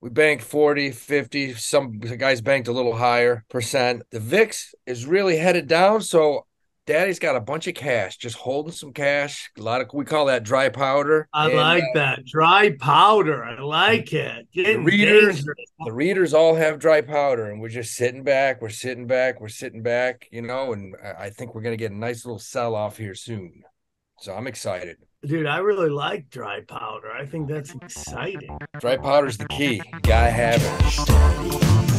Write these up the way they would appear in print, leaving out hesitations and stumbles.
We banked 40, 50. Some guys banked a little higher percent. The VIX is really headed down. So Daddy's got a bunch of cash, just holding some cash. A lot of, we call that dry powder. I And like that. Dry powder. I like it. the Getting readers, dangerous. the readers all have dry powder, and we're just sitting back. We're sitting back. We're sitting back, and I think we're going to get a nice little sell off here soon. So I'm excited. Dude, I really like dry powder. I think that's exciting. Dry powder's the key. You gotta have it.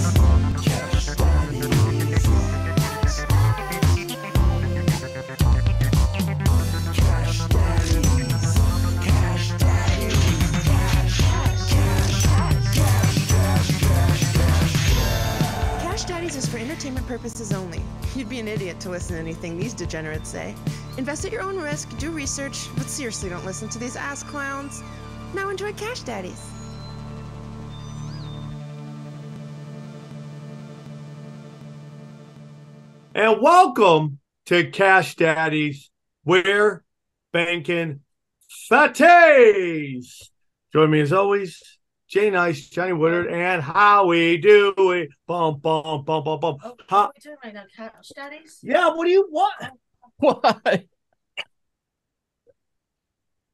Cash Daddies is for entertainment purposes only. You'd be an idiot to listen to anything these degenerates say. Invest at your own risk, do research, but seriously don't listen to these ass clowns. Now enjoy Cash Daddies. And welcome to Cash Daddies. We're banking fates. Join me as always, Jay Nice, Johnny Woodard, and how we do it. Bum, bum, bum, bum, bum. Oh, Huh? we're doing right now, Cash Daddies? Yeah, what do you want? What?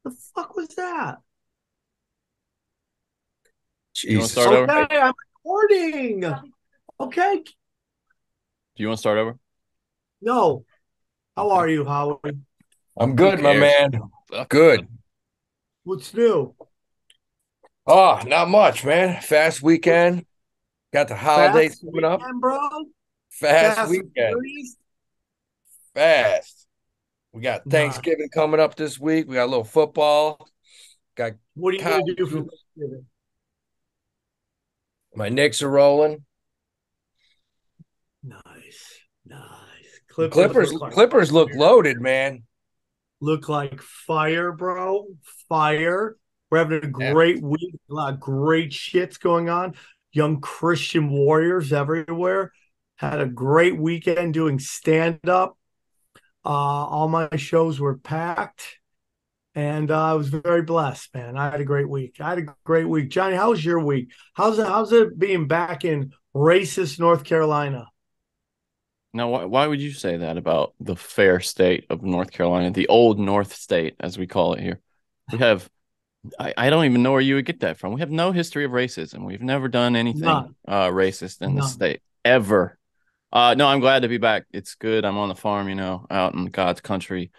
The fuck was that? You want to Jesus. start over? Okay, I'm recording. Okay. Do you want to start over? No. How are you, Howard? I'm good, my cares? man. Good. What's new? Oh, not much, man. Fast weekend. Got the holidays Fast coming up. weekend, bro? Fast Fast and weekend. Furious? Fast. We got Nah. Thanksgiving coming up this week. We got a little football. Got What are you going to do for college. Thanksgiving? My Knicks are rolling. Nice. Nice. The Clippers Clippers, look like Clippers look fire. loaded, man. Look like fire, bro. Fire. We're having a Yeah. great week. A lot of great shits going on. Young Christian warriors everywhere. Had a great weekend doing stand up. All my shows were packed, and I was very blessed, man. I had a great week. I had a great week. Johnny, how was your week? How's it being back in racist North Carolina? Now, why would you say that about the fair state of North Carolina, the old North State, as we call it here? We have, I don't even know where you would get that from. We have no history of racism. We've never done anything None. racist in the None. state ever. No, I'm glad to be back. It's good. I'm on the farm, out in God's country,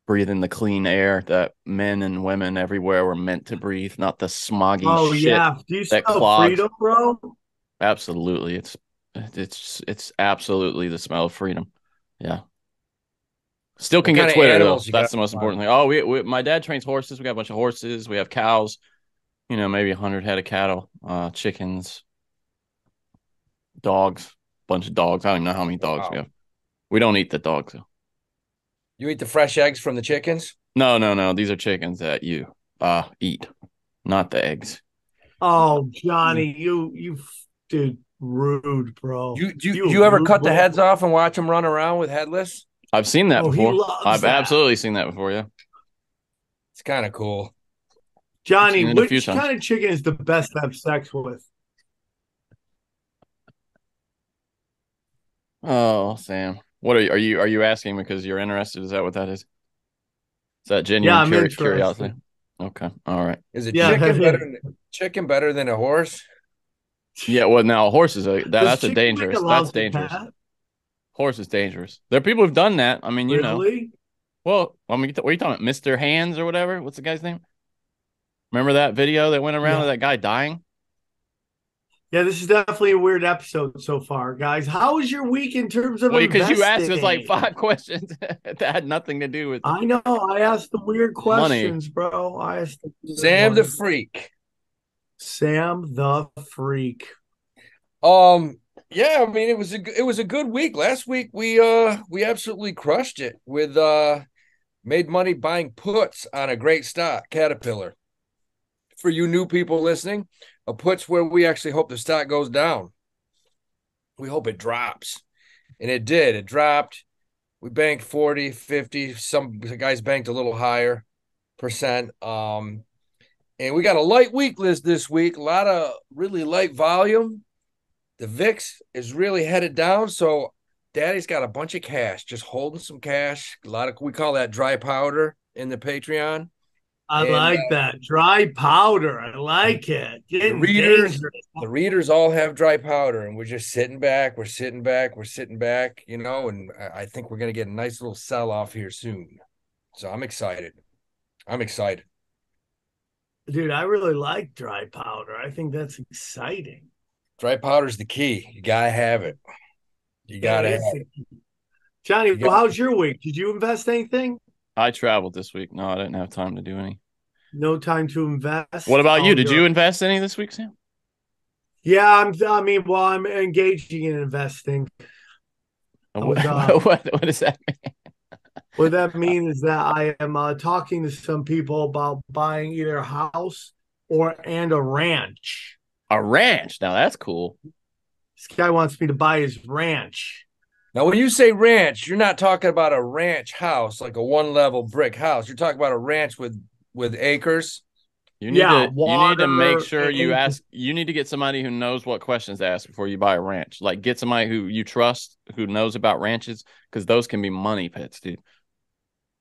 breathing the clean air that men and women everywhere were meant to breathe, not the smoggy Oh shit yeah. Do you that smell clogs. freedom, bro? Absolutely. It's absolutely the smell of freedom. Yeah. Still What can get kind of Twitter though. animals you That's got the most on the important thing. Oh, we my dad trains horses. We got a bunch of horses. We have cows. Maybe 100 head of cattle, chickens, dogs, bunch of dogs. I don't even know how many dogs we farm? Wow. have. We don't eat the dogs though. You eat the fresh eggs from the chickens? No, no, no. These are chickens that you eat, not the eggs. Oh, Johnny, you dude, rude, bro. You a You ever rude cut the boy. heads off and watch them run around with headless? I've seen that Oh, he before. loves I've that. absolutely seen that before. Yeah, It's kind of cool. I've Johnny, seen it a few which times. kind of chicken is the best to have sex with? Oh, Sam. What are you asking because you're interested? Is that what that is? Is that Yeah, genuine I'm curiosity? interested. Okay. All right. Is a Yeah, that is. chicken better than a horse? Yeah, well now a horse is Does that's a chicken make a dangerous. That's lousy dangerous. pet? Horse is dangerous. There are people who've done that. I mean, Really? Well, I mean, what are you talking about? Mr. Hands or whatever? What's the guy's name? Remember that video that went around of Yeah. that guy dying? Yeah, this is definitely a weird episode so far, guys. How was your week in terms of Well, because you asked us like investing? 5 questions that had nothing to do with I know. I asked the weird money. questions, bro. I asked the weird Sam the ones. Freak. Sam the Freak. Um, yeah, I mean it was a good week. Last week we absolutely crushed it with made money buying puts on a great stock, Caterpillar. For you new people listening, a put's where we actually hope the stock goes down. We hope it drops. And it did. It dropped. We banked 40, 50. Some guys banked a little higher percent. And we got a light week list this week, a lot of really light volume. The VIX is really headed down. So Daddy's got a bunch of cash, just holding some cash. A lot of, we call that dry powder in the Patreon. I And like that. Dry powder. I like it. the Getting readers, dangerous. the readers all have dry powder, and we're just sitting back. We're sitting back. We're sitting back, and I think we're going to get a nice little sell off here soon. So I'm excited. I'm excited. Dude, I really like dry powder. I think that's exciting. Dry powder's the key. You got to have it. You got That to have is it. Johnny, You got- how's your week? Did you invest anything? I traveled this week. No, I didn't have time to do any. No time to invest. What about Oh, you? Did you invest any this week, Sam? Yeah, I'm engaging in investing. What does that mean? What that means is that I am talking to some people about buying either a house and a ranch. A ranch. Now that's cool. This guy wants me to buy his ranch. Now, when you say ranch, you're not talking about a ranch house, like a one-level brick house. You're talking about a ranch with acres. You need to make sure and- you ask. You need to get somebody who knows what questions to ask before you buy a ranch. Like get somebody who you trust who knows about ranches because those can be money pits, dude.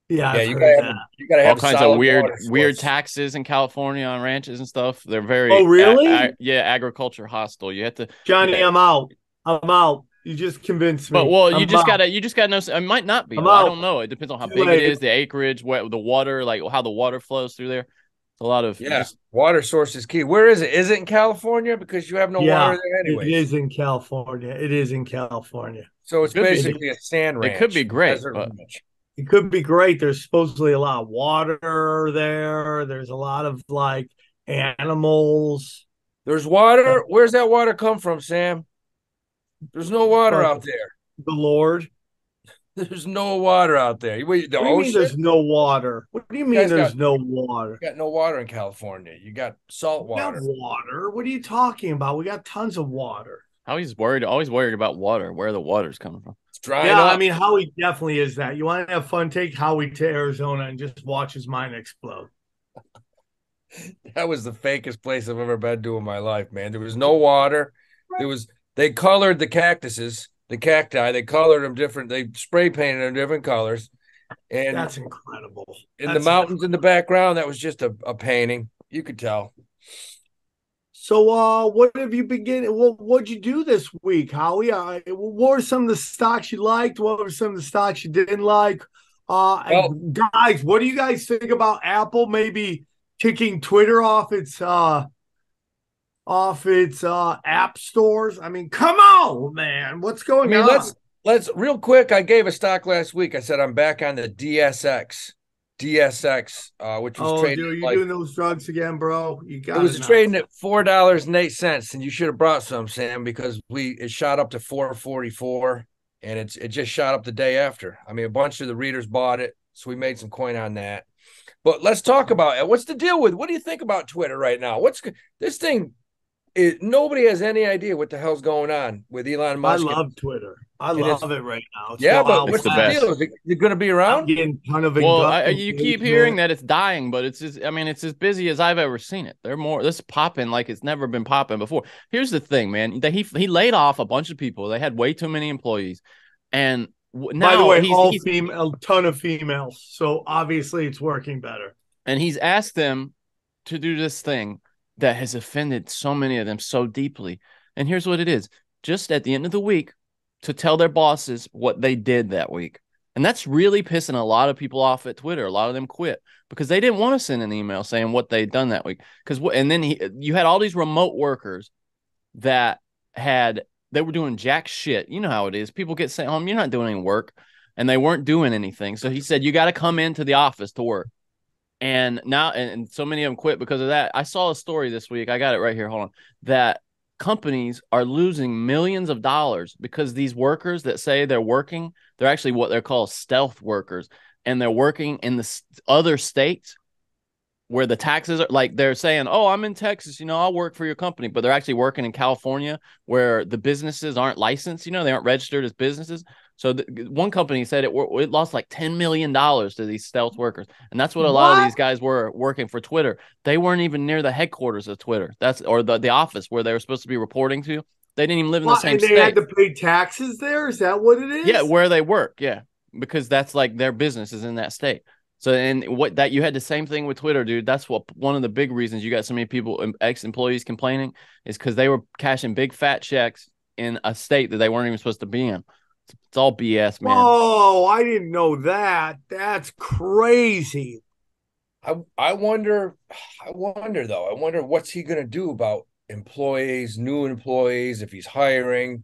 Yeah, Yeah, I've you heard gotta that. have All a kinds solid of water weird source. taxes in California on ranches and stuff. They're very Oh, really? yeah, agriculture hostile. You have to Johnny, yeah. I'm out. I'm out. You just convinced me. But well, you I'm just out. gotta know. It might not be I'm though. I out. don't know. It depends on how Too big it late. is, the acreage, the water, like how the water flows through there. It's a lot of Yeah, water source is key. Where is it? Is it in California? Because you have no Yeah, water there it anyways. is in California. It is in California. So it's Could be. basically a sand ranch. It could be great, desert but ranch. It could be great. There's supposedly a lot of water there. There's a lot of like animals. There's water. Where's that water come from, Sam? There's no water From out there. the Lord. There's no water out there. Wait, the What do you mean ocean? there's no water? What do you mean guys there's got- no water? You got no water in California. You got salt We got water. water. What are you talking about? We got tons of water. always worried about water, where the water's coming from. It's drying Yeah, up. I mean, Howie definitely is that. You want to have fun? Take Howie to Arizona and just watch his mind explode. That was the fakest place I've ever been to in my life, man. There was no water. They colored the cactuses, the cacti. They colored them different. They spray painted them different colors. And That's incredible. in the mountains in the background, that was just a painting. You could tell. So, what have you been getting? What'd you do this week, Howie? What were some of the stocks you liked? What were some of the stocks you didn't like? And guys, what do you guys think about Apple maybe kicking Twitter off its app stores? I mean, come on, man. What's going on? Let's real quick. I gave a stock last week. I said I'm back on the DSX, which was trading. Dude, you doing those drugs again, bro? You got it was trading at $4.08, and you should have brought some, Sam, because it shot up to $4.44, and it just shot up the day after. I mean, a bunch of the readers bought it, so we made some coin on that. But let's talk about it. What's the deal with? What do you think about Twitter right now? This thing? Nobody has any idea what the hell's going on with Elon Musk. I love Twitter. I love it right now. But what's the deal? Is it going to be around? I'm getting a ton of you keep hearing that it's dying, but it's as busy as I've ever seen it. This is popping like it's never been popping before. Here's the thing, man. He laid off a bunch of people. They had way too many employees, and now, by the way, a ton of females. So obviously, it's working better. And he's asked them to do this thing that has offended so many of them so deeply. And here's what it is: just at the end of the week, to tell their bosses what they did that week. And that's really pissing a lot of people off at Twitter. A lot of them quit because they didn't want to send an email saying what they'd done that week. And then you had all these remote workers that they were doing jack shit. You know how it is. People get sent home. You're not doing any work. And they weren't doing anything. So he said, you got to come into the office to work. And now, and so many of them quit because of that. I saw a story this week. I got it right here. Hold on. That companies are losing millions of dollars because these workers that say they're working, they're actually what they're called stealth workers. And they're working in the other states where the taxes are like, they're saying, oh, I'm in Texas, I'll work for your company. But they're actually working in California where the businesses aren't licensed, they aren't registered as businesses. So one company said it lost like $10 million to these stealth workers. And that's what a lot of What? these guys were working for Twitter. They weren't even near the headquarters of Twitter. Or the office where they were supposed to be reporting to. They didn't even live in the What? same And they had state. to pay taxes there? Is that what it Yeah, is? where they work. Yeah, because that's like their business is in that state. So, and what that you had the same thing with Twitter, dude. That's what one of the big reasons you got so many people, ex-employees complaining, is because they were cashing big fat checks in a state that they weren't even supposed to be in. It's all BS, man. Oh, I didn't know that. That's crazy. I wonder though. I wonder what's he going to do about employees, new employees, if he's hiring.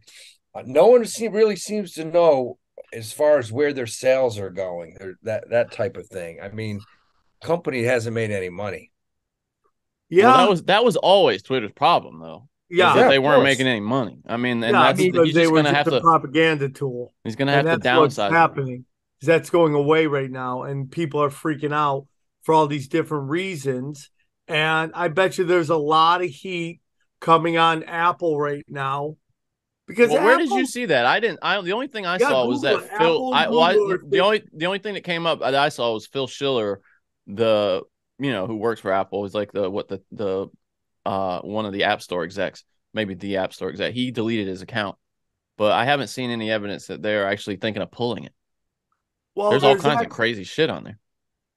No one really seems to know as far as where their sales are going, that type of thing. I mean, company hasn't made any money. Well, Yeah, that was always Twitter's problem, though, was yeah, that Yeah, they of weren't course. making any money. I mean, and yeah, I that's mean, because you're they just were gonna just have a to. propaganda tool. He's gonna And have to that's what's downsize it. happening. Is that's going away right now. And people are freaking out for all these different reasons. And I bet you there's a lot of heat coming on Apple right now. Because Well, where did you Apple, see that? I didn't. The only thing I yeah, saw was Google that it. Apple and Google are the only thing that came up that I saw was Phil Schiller, the who works for Apple, is like the one of the App Store execs, maybe the App Store exec. He deleted his account, but I haven't seen any evidence that they're actually thinking of pulling it. well, There's all there's kinds of actually crazy shit on there.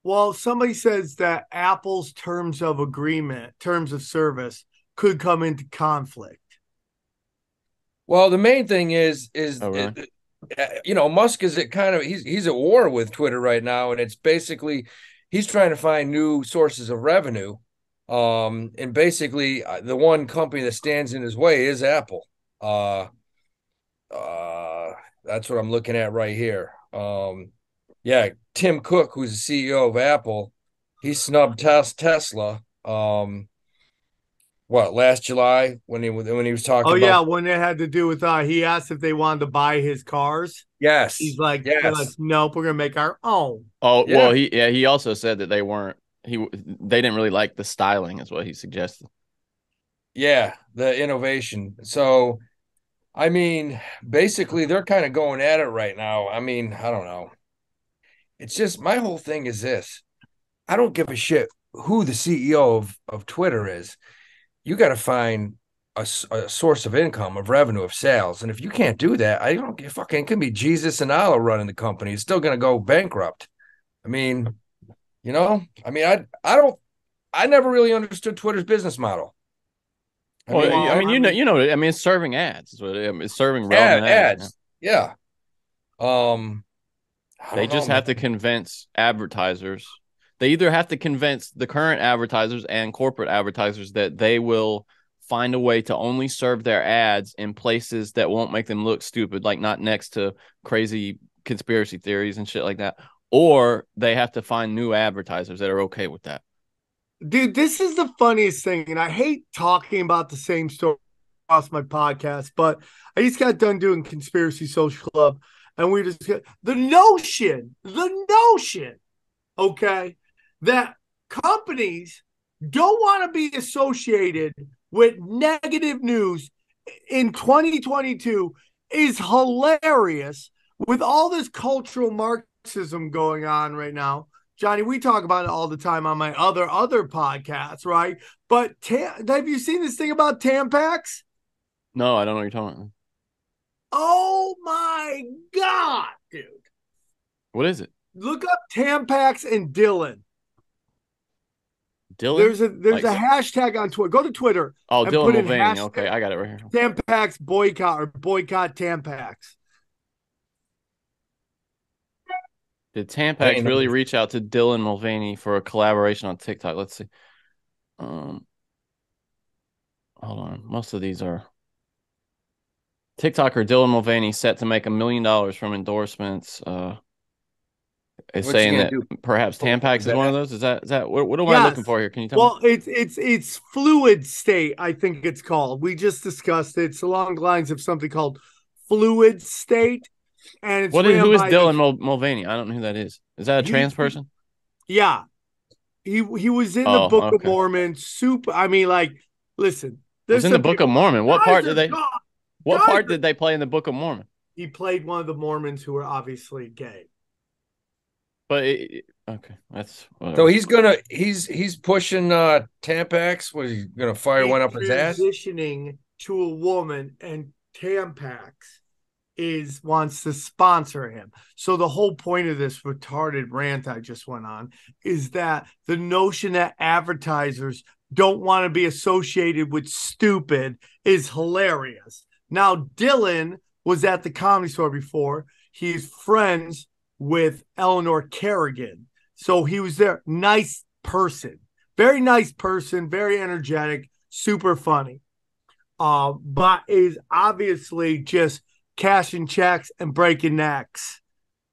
well, somebody says that Apple's terms of agreement, terms of service could come into conflict. well, the main thing Oh, really? Musk is at kind of he's at war with Twitter right now, and it's basically he's trying to find new sources of revenue. And basically the one company that stands in his way is Apple. Uh, uh, that's what I'm looking at right here. Yeah, Tim Cook, who's the CEO of Apple, he snubbed Tesla. What last July when he was Oh talking yeah, about when it had to do with he asked if they wanted to buy his cars. He's yes, like, they're like, yes, nope, we're gonna make our own. Oh, well, yeah, he also said that they didn't really like the styling, is what he suggested. yeah, the innovation. So I mean, basically they're kind of going at it right now. I mean, I don't know. It's just my whole thing is this. I don't give a shit who the CEO of Twitter is. You got to find a source of income, of revenue, of sales. And if you can't do that, I don't give fucking, it can be Jesus and Allah running the company. It's still going to go bankrupt. I mean, I never really understood Twitter's business model. I Well, mean, I Well, mean, I mean, I mean, it's serving ads. It's serving relevant ads. ads. Yeah. I They don't know, just have man. to convince advertisers. They either have to convince the current advertisers and corporate advertisers that they will find a way to only serve their ads in places that won't make them look stupid, like not next to crazy conspiracy theories and shit like that. Or they have to find new advertisers that are okay with that. dude, this is the funniest thing, and I hate talking about the same story across my podcast, but I just got done doing Conspiracy Social Club, and we just the notion, okay, that companies don't want to be associated with negative news in 2022 is hilarious with all this cultural Marxism going on right now. Johnny, we talk about it all the time on my other podcasts, right? But have you seen this thing about Tampax? No, I don't know what you're talking about. Oh my god, dude! What is it? Look up Tampax and Dylan. Dylan? There's Like, a hashtag on Twitter. Go to Twitter oh, and Dylan put in Mulvaney. Okay, hashtag I got it right here. Tampax boycott or boycott Tampax. Did I Tampax ain't really never, reach out to Dylan Mulvaney for a collaboration on TikTok? Let's see. Um, Hold on. Most of these are TikToker Dylan Mulvaney set to make $1 million from endorsements. Is what's he saying gonna that do? perhaps Tampax is one of those. Is that what am I looking Yes. for here? Can you tell me? Well, it's fluid state, I think it's called. We just discussed it. It's along the lines of something called fluid state, and it's ran Who is by Dylan Mulvaney? I don't know who that is. Is that a he, trans person? yeah. He was in the Oh, Book of okay. Mormon. Super. I mean, like, listen. Was There's in the some Book of people. Mormon. What Guys part are did they? God. What Guys part did they play in the Book of Mormon? He played one of the Mormons who were obviously gay. But okay, that's So whatever. he's pushing Tampax. Was he gonna fire He's one up his ass? transitioning to a woman, and Tampax wants to sponsor him. So the whole point of this retarded rant I just went on is that the notion that advertisers don't want to be associated with stupid is hilarious. Now, Dylan was at the Comedy Store before. He's friends with Eleanor Kerrigan. So he was there. Nice person. Very nice person, very energetic, super funny. But is obviously just cashing checks and breaking necks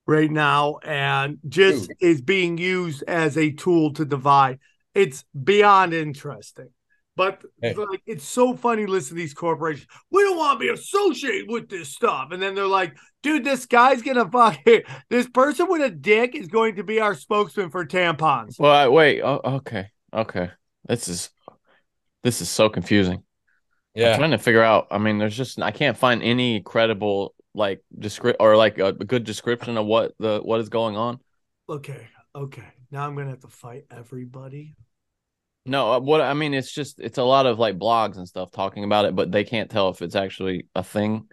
right now, and just Dude. is being used as a tool to divide. It's beyond interesting. But Hey. like, it's so funny to listen to these corporations. We don't want to be associated with this stuff. And then they're like, dude, this guy's gonna fucking this person with a dick is going to be our spokesman for tampons. Well, wait. Oh, okay. This is so confusing. I'm Yeah. trying to figure out. I mean, I can't find any credible like descript or like a good description of what is going on. Okay. Now I'm gonna have to fight everybody. No, what I mean, it's a lot of like blogs and stuff talking about it, but they can't tell if it's actually a thing.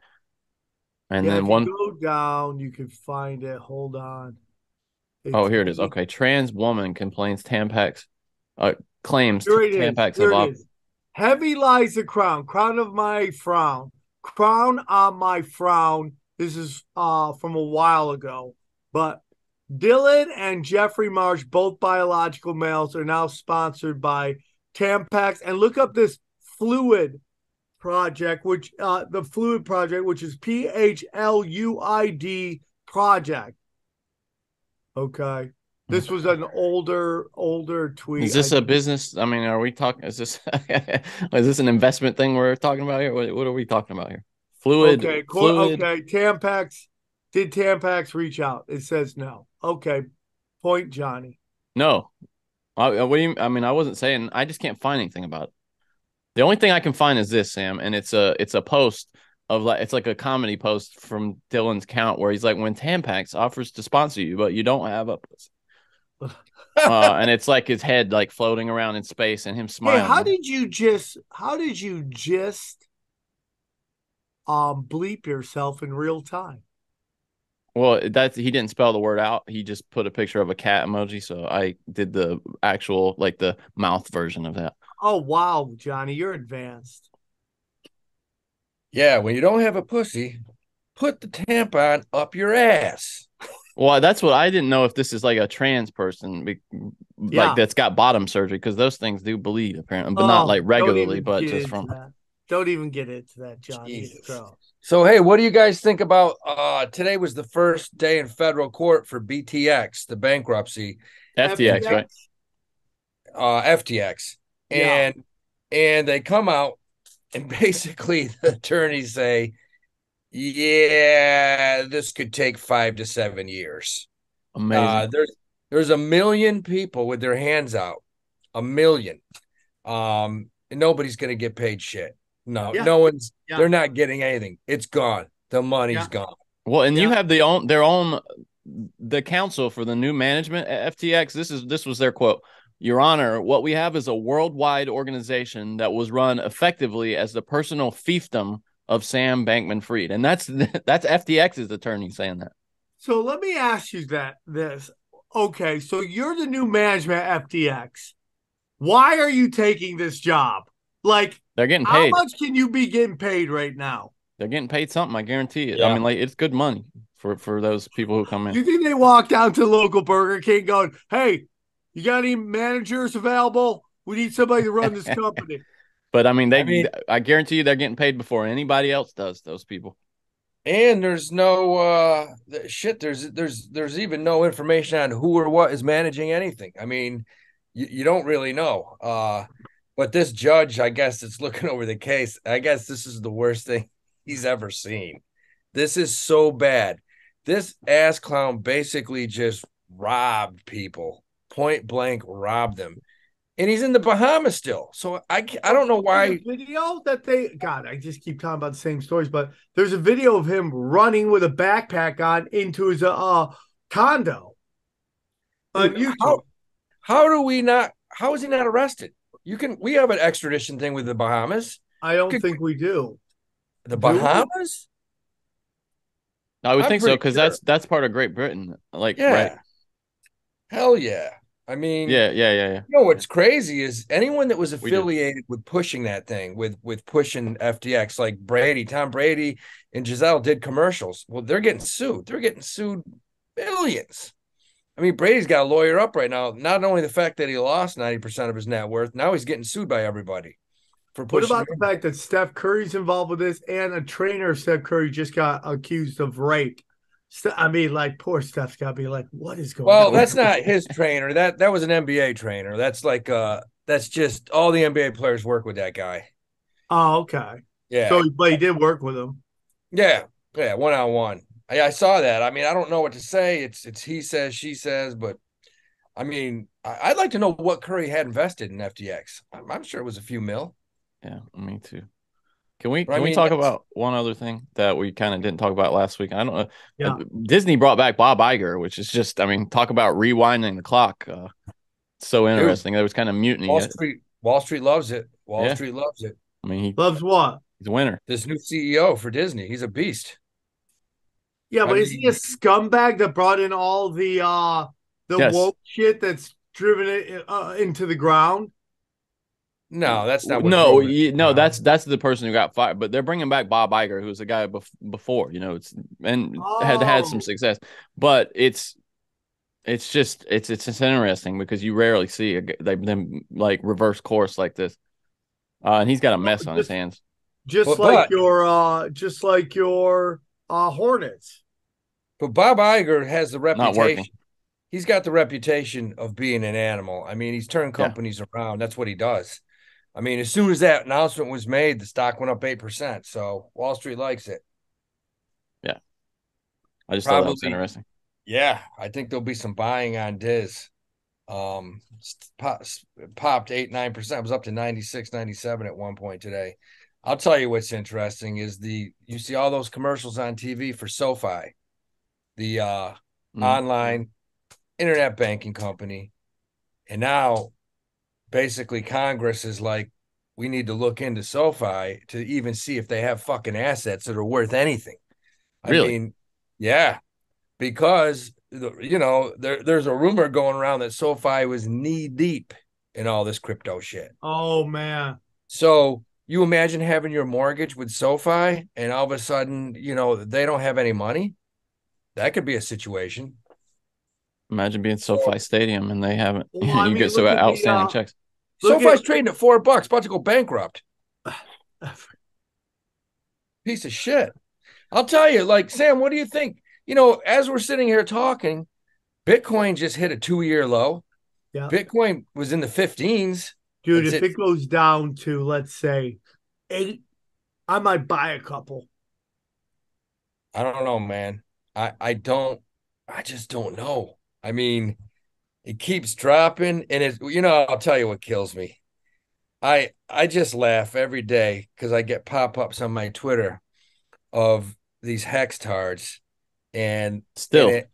And Yeah, then if you one, go down, you can find it. Hold on. oh, It's here it is. Okay, trans woman complains Tampax, claims Here it is. Tampax Here have it op. is. Heavy lies the crown, crown of my frown, crown on my frown. This is from a while ago, but Dylan and Jeffrey Marsh, both biological males, are now sponsored by Tampax. And look up this Fluid project, which the Fluid project, which is PHLUID project. Okay. This was an older tweet. Is this a business? I mean, are we talking? Is this is this an investment thing we're talking about here? What are we talking about here? Fluid. Okay. Tampax, did Tampax reach out? It says no. Okay. Point Johnny. No, what do you? I mean, I wasn't saying. I just can't find anything about it. The only thing I can find is this, Sam, and it's a post of like it's like a comedy post from Dylan's account where he's like, when Tampax offers to sponsor you, but you don't have a pussy. And it's like his head like floating around in space and him Hey, smiling. how did you just bleep yourself in real time? Well, he didn't spell the word out. He just put a picture of a cat emoji. So I did the actual like the mouth version of that. Oh wow, Johnny, you're advanced. Yeah, when you don't have a pussy, put the tampon up your ass. Well, that's what I didn't know if this is like a trans person, like Yeah. that's got bottom surgery because those things do bleed apparently, but not Oh, like don't regularly, even but get just into from. that. Don't even get into that, Johnny. It's Jesus. gross. So hey, what do you guys think about today was the first day in federal court for BTX, the bankruptcy, FTX, right? FTX. Yeah. And they come out and basically the attorneys say, yeah, this could take 5 to 7 years. Amazing. There's a million people with their hands out, a million. And nobody's gonna get paid shit. No, Yeah. no one's. Yeah. They're not getting anything. It's gone. The money's Yeah. gone. Well, and you Yeah. have the counsel for the new management at FTX. This was their quote. Your Honor, what we have is a worldwide organization that was run effectively as the personal fiefdom of Sam Bankman-Fried, and that's FTX's attorney saying that. So let me ask you this. Okay, so you're the new management at FTX. Why are you taking this job? Like, They're getting how paid. much can you be getting paid right now? They're getting paid something. I guarantee it. I Yeah. mean, like it's good money for those people who come in. You think they walk down to the local Burger King going, hey, you got any managers available? We need somebody to run this company. But I mean, I guarantee you they're getting paid before anybody else does. Those people. And there's no shit. There's even no information on who or what is managing anything. I mean, you don't really know. But this judge, I guess, it's looking over the case. I guess this is the worst thing he's ever seen. This is so bad. This ass clown basically just robbed people, point blank robbed them. and he's in the Bahamas still. So I don't know why. Video that God, I just keep talking about the same stories, but there's a video of him running with a backpack on into his condo on Dude, YouTube. how do we not? How is he not arrested? We have an extradition thing with the Bahamas. I don't think we do. The Do we? Bahamas? I would I'm think so pretty because sure. that's part of Great Britain. Like, right? Yeah. Hell yeah. I mean, Yeah. you know what's crazy is anyone that was We do. affiliated with pushing that thing, with pushing FTX, like Tom Brady and Giselle did commercials. Well, they're getting sued. They're getting sued billions. I mean, Brady's got a lawyer up right now. Not only the fact that he lost 90% of his net worth, now he's getting sued by everybody for What pushing. about the fact that Steph Curry's involved with this and a trainer of Steph Curry just got accused of rape? I mean, like, poor Steph's got to be like, what is going Well, on? that's not his trainer. That was an NBA trainer. That's like that's just all the NBA players work with that guy. Oh, okay. Yeah. So, but he did work with him. Yeah. Yeah, one on one. I saw that. I mean, I don't know what to say. It's he says, she says, but I mean, I'd like to know what Curry had invested in FTX. I'm sure it was a few mil. Yeah, me too. Can we But I can we mean, talk about one other thing that we kind of didn't talk about last week? I don't know. Yeah. Disney brought back Bob Iger, which is just, I mean, talk about rewinding the clock. So dude, interesting. There was kind of mutiny. Wall Street loves it. Wall Yeah. Street loves it. I mean, Loves what? he's a winner. This new CEO for Disney, he's a beast. Yeah, I but is he a mean, scumbag that brought in all the Yes. woke shit that's driven it into the ground? no, that's not what No, drove it. no, that's the person who got fired. But they're bringing back Bob Iger, who was the guy before, it's and had some Oh. success. But it's just it's interesting because you rarely see them like reverse course like this. And he's got a mess on his hands. Just like your Hornets. But Bob Iger has the Not working. reputation. He's got the reputation of being an animal. I mean, he's turned Yeah. companies around. That's what he does. I mean, as soon as that announcement was made, the stock went up 8%. So Wall Street likes it. Yeah. I just thought that was interesting. Yeah, I think there'll be some buying on Diz. Popped 8-9%. It was up to 96, 97 at one point today. I'll tell you what's interesting is you see all those commercials on TV for SoFi, the online internet banking company. And now basically Congress is like, we need to look into SoFi to even see if they have fucking assets that are worth anything. Really? I mean, yeah, because there's a rumor going around that SoFi was knee deep in all this crypto shit. Oh man. So you imagine having your mortgage with SoFi and all of a sudden, they don't have any money. That could be a situation. Imagine being SoFi Stadium and they haven't. Well, You get so outstanding checks. SoFi's trading at $4, about to go bankrupt. Piece of shit. I'll tell you, like, Sam, what do you think? As we're sitting here talking, Bitcoin just hit a 2-year low. Yeah. Bitcoin was in the 15s. Dude, if it goes down to, let's say, 8, I might buy a couple. I don't know, man. I just don't know. I mean, it keeps dropping, and I'll tell you what kills me. I just laugh every day because I get pop-ups on my Twitter of these hextards, and it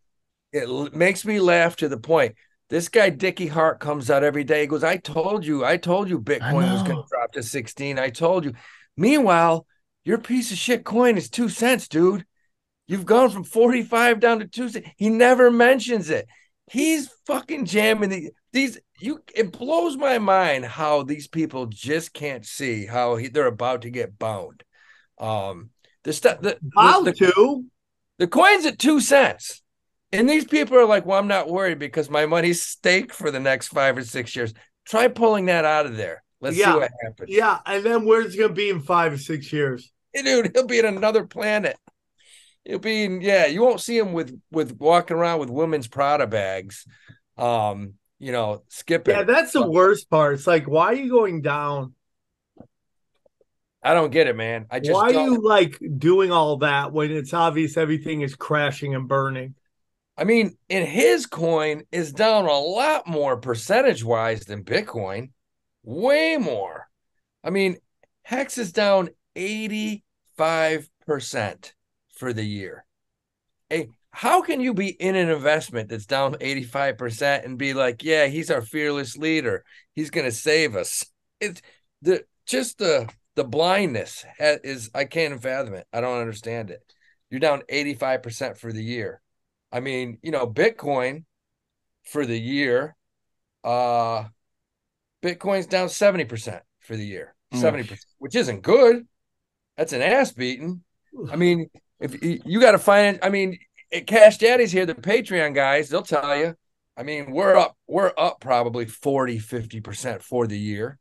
makes me laugh to the point. This guy Dickie Hart comes out every day. He goes, I told you Bitcoin was going to drop to 16. I told you. Meanwhile, your piece of shit coin is 2 cents, dude. You've gone from 45 down to 2 cents. He never mentions it. He's fucking jamming these. It blows my mind how these people just can't see how they're about to get bound. The coin's at 2 cents. And these people are like, well, I'm not worried because my money's staked for the next 5 or 6 years. Try pulling that out of there. Let's see what happens. Yeah, and then where's it going to be in 5 or 6 years? Dude, he'll be in another planet. He'll be you won't see him with walking around with women's Prada bags, skipping. Yeah, that's the worst part. It's like, why are you going down? I don't get it, man. Why are you like doing all that when it's obvious everything is crashing and burning? I mean, and his coin is down a lot more percentage wise than Bitcoin, way more. I mean, Hex is down 85% for the year. Hey, how can you be in an investment that's down 85% and be like, yeah, he's our fearless leader. He's going to save us. It's the blindness is I can't fathom it. I don't understand it. You're down 85% for the year. I mean, Bitcoin for the year, uh Bitcoin's down 70% for the year. Oof. 70%, which isn't good. That's an ass beating. I mean, if you got to find, I mean, Cash Daddies here, the Patreon guys, they'll tell you. I mean, we're up probably 40-50% for the year.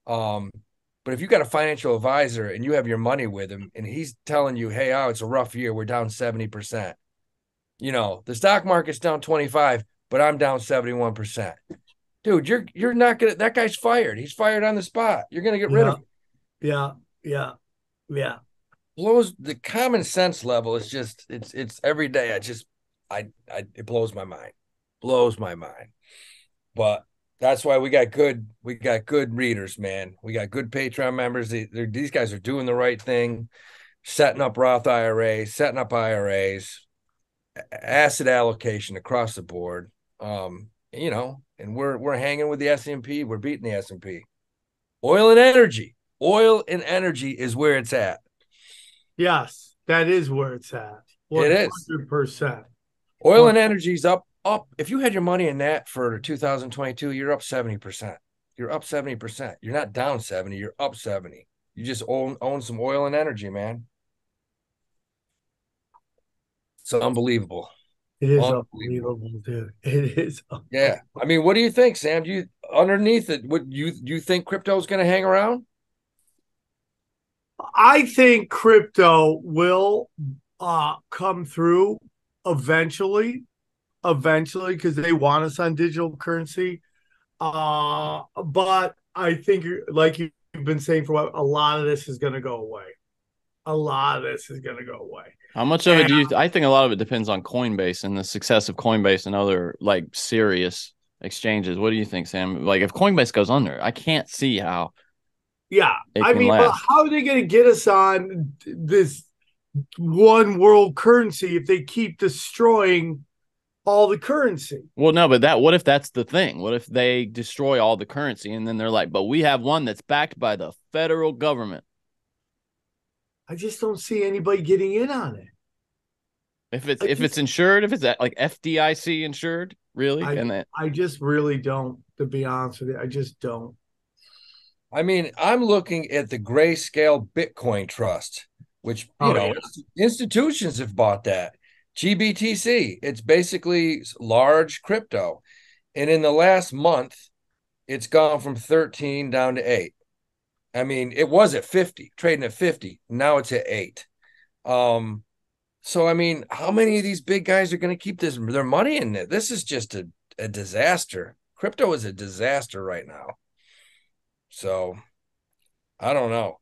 But if you got a financial advisor and you have your money with him and he's telling you, hey, it's a rough year, we're down 70%. The stock market's down 25, but I'm down 71%. Dude, you're not gonna that guy's fired. He's fired on the spot. You're gonna get rid Yeah, of him. yeah, yeah, yeah. Blows the common sense level is just it's every day. It blows my mind. Blows my mind. But that's why we got good readers, man. We got good Patreon members. These guys are doing the right thing, setting up Roth IRAs, setting up IRAs, asset allocation across the board. And we're hanging with the S&P. We're beating the S&P. Oil and energy. Oil and energy is where it's at. Yes, that is where it's at. It is. 100%. Oil and energy's up. If you had your money in that for 2022, you're up 70%. You're up 70%. You're not down 70, you're up 70. You just own some oil and energy, man. It's unbelievable. It is Unbelievable. unbelievable, dude. It is. Yeah. I mean, what do you think, Sam? Do you underneath it, do you think crypto is going to hang around? I think crypto will come through eventually, because they want us on digital currency. But I think, like you've been saying for a while, a lot of this is going to go away. A lot of this is going to go away. How much of it do you? I think a lot of it depends on Coinbase and the success of Coinbase and other like serious exchanges. What do you think, Sam? Like if Coinbase goes under, I can't see how. Yeah, It I can mean, but last. how are they going to get us on this one world currency if they keep destroying all the currency? Well, no, but what if that's the thing? What if they destroy all the currency and then they're like, but we have one that's backed by the federal government? I just don't see anybody getting in on it. If it's insured, if it's like FDIC insured, really? I just really don't, to be honest with you. I just don't. I mean, I'm looking at the Grayscale Bitcoin Trust, which, Yeah. institutions have bought that. GBTC, it's basically large crypto. And in the last month, it's gone from 13 down to 8. I mean, it was at 50, trading at 50. Now it's at 8. So I mean, how many of these big guys are going to keep their money in it? This is just a disaster. Crypto is a disaster right now. So I don't know.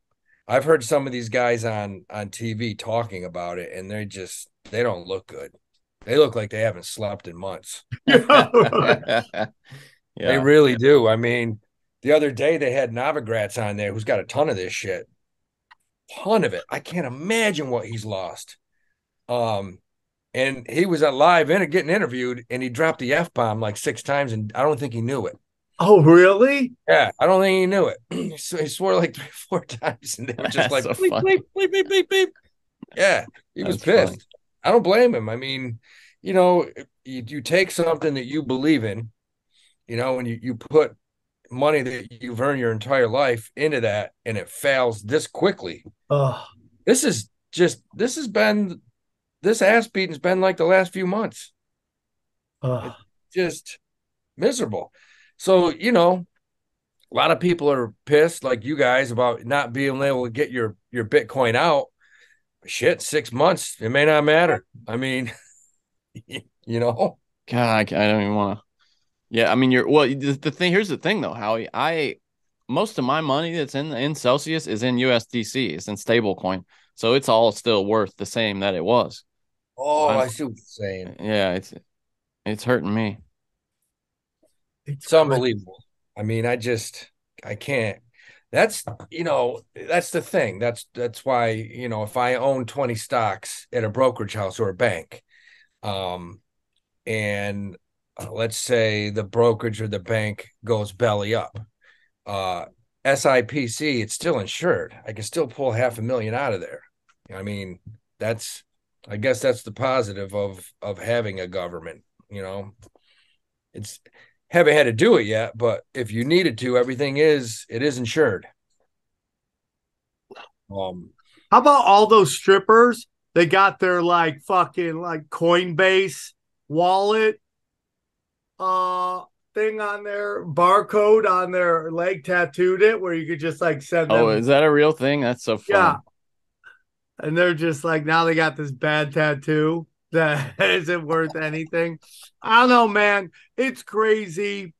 I've heard some of these guys on TV talking about it, and they don't look good. They look like they haven't slept in months. Yeah. They really do. I mean, the other day they had Novogratz on there who's got a ton of this shit. Ton of it. I can't imagine what he's lost. And he was live in it getting interviewed, and he dropped the F-bomb like 6 times, and I don't think he knew it. Oh, really? Yeah, I don't think he knew it. So he swore like 3 or 4 times, and they were just That's like, so bleep, funny. bleep, bleep, bleep, bleep. Yeah, he was That's pissed. funny. I don't blame him. I mean, you take something that you believe in, and you put money that you've earned your entire life into that, and it fails this quickly. Oh, This ass beating's been like the last few months. It's just miserable. So, a lot of people are pissed, like you guys, about not being able to get your Bitcoin out. Shit, 6 months, it may not matter. I mean, God, I don't even want to. Yeah, I mean, the thing. Here's the thing, though, Howie. Most of my money that's in Celsius is in USDC. It's in stablecoin, so it's all still worth the same that it was. Oh, I see what you're saying. Yeah, It's hurting me. It's It's crazy. unbelievable. I mean, I can't. That's, that's the thing. That's why, if I own 20 stocks at a brokerage house or a bank, um, and let's say the brokerage or the bank goes belly up, uh, SIPC, it's still insured. I can still pull 500,000 out of there. I mean, that's, I guess that's the positive of having a government. You know, it's haven't had to do it yet, but if you needed to, it is insured. Um, How about all those strippers? They got their like fucking like Coinbase wallet uh thing on their barcode on their leg tattooed it where you could just like send Oh, them. is that a real thing? That's so Yeah. funny. And they're just like now they got this bad tattoo that isn't worth anything. I don't know, man. It's crazy.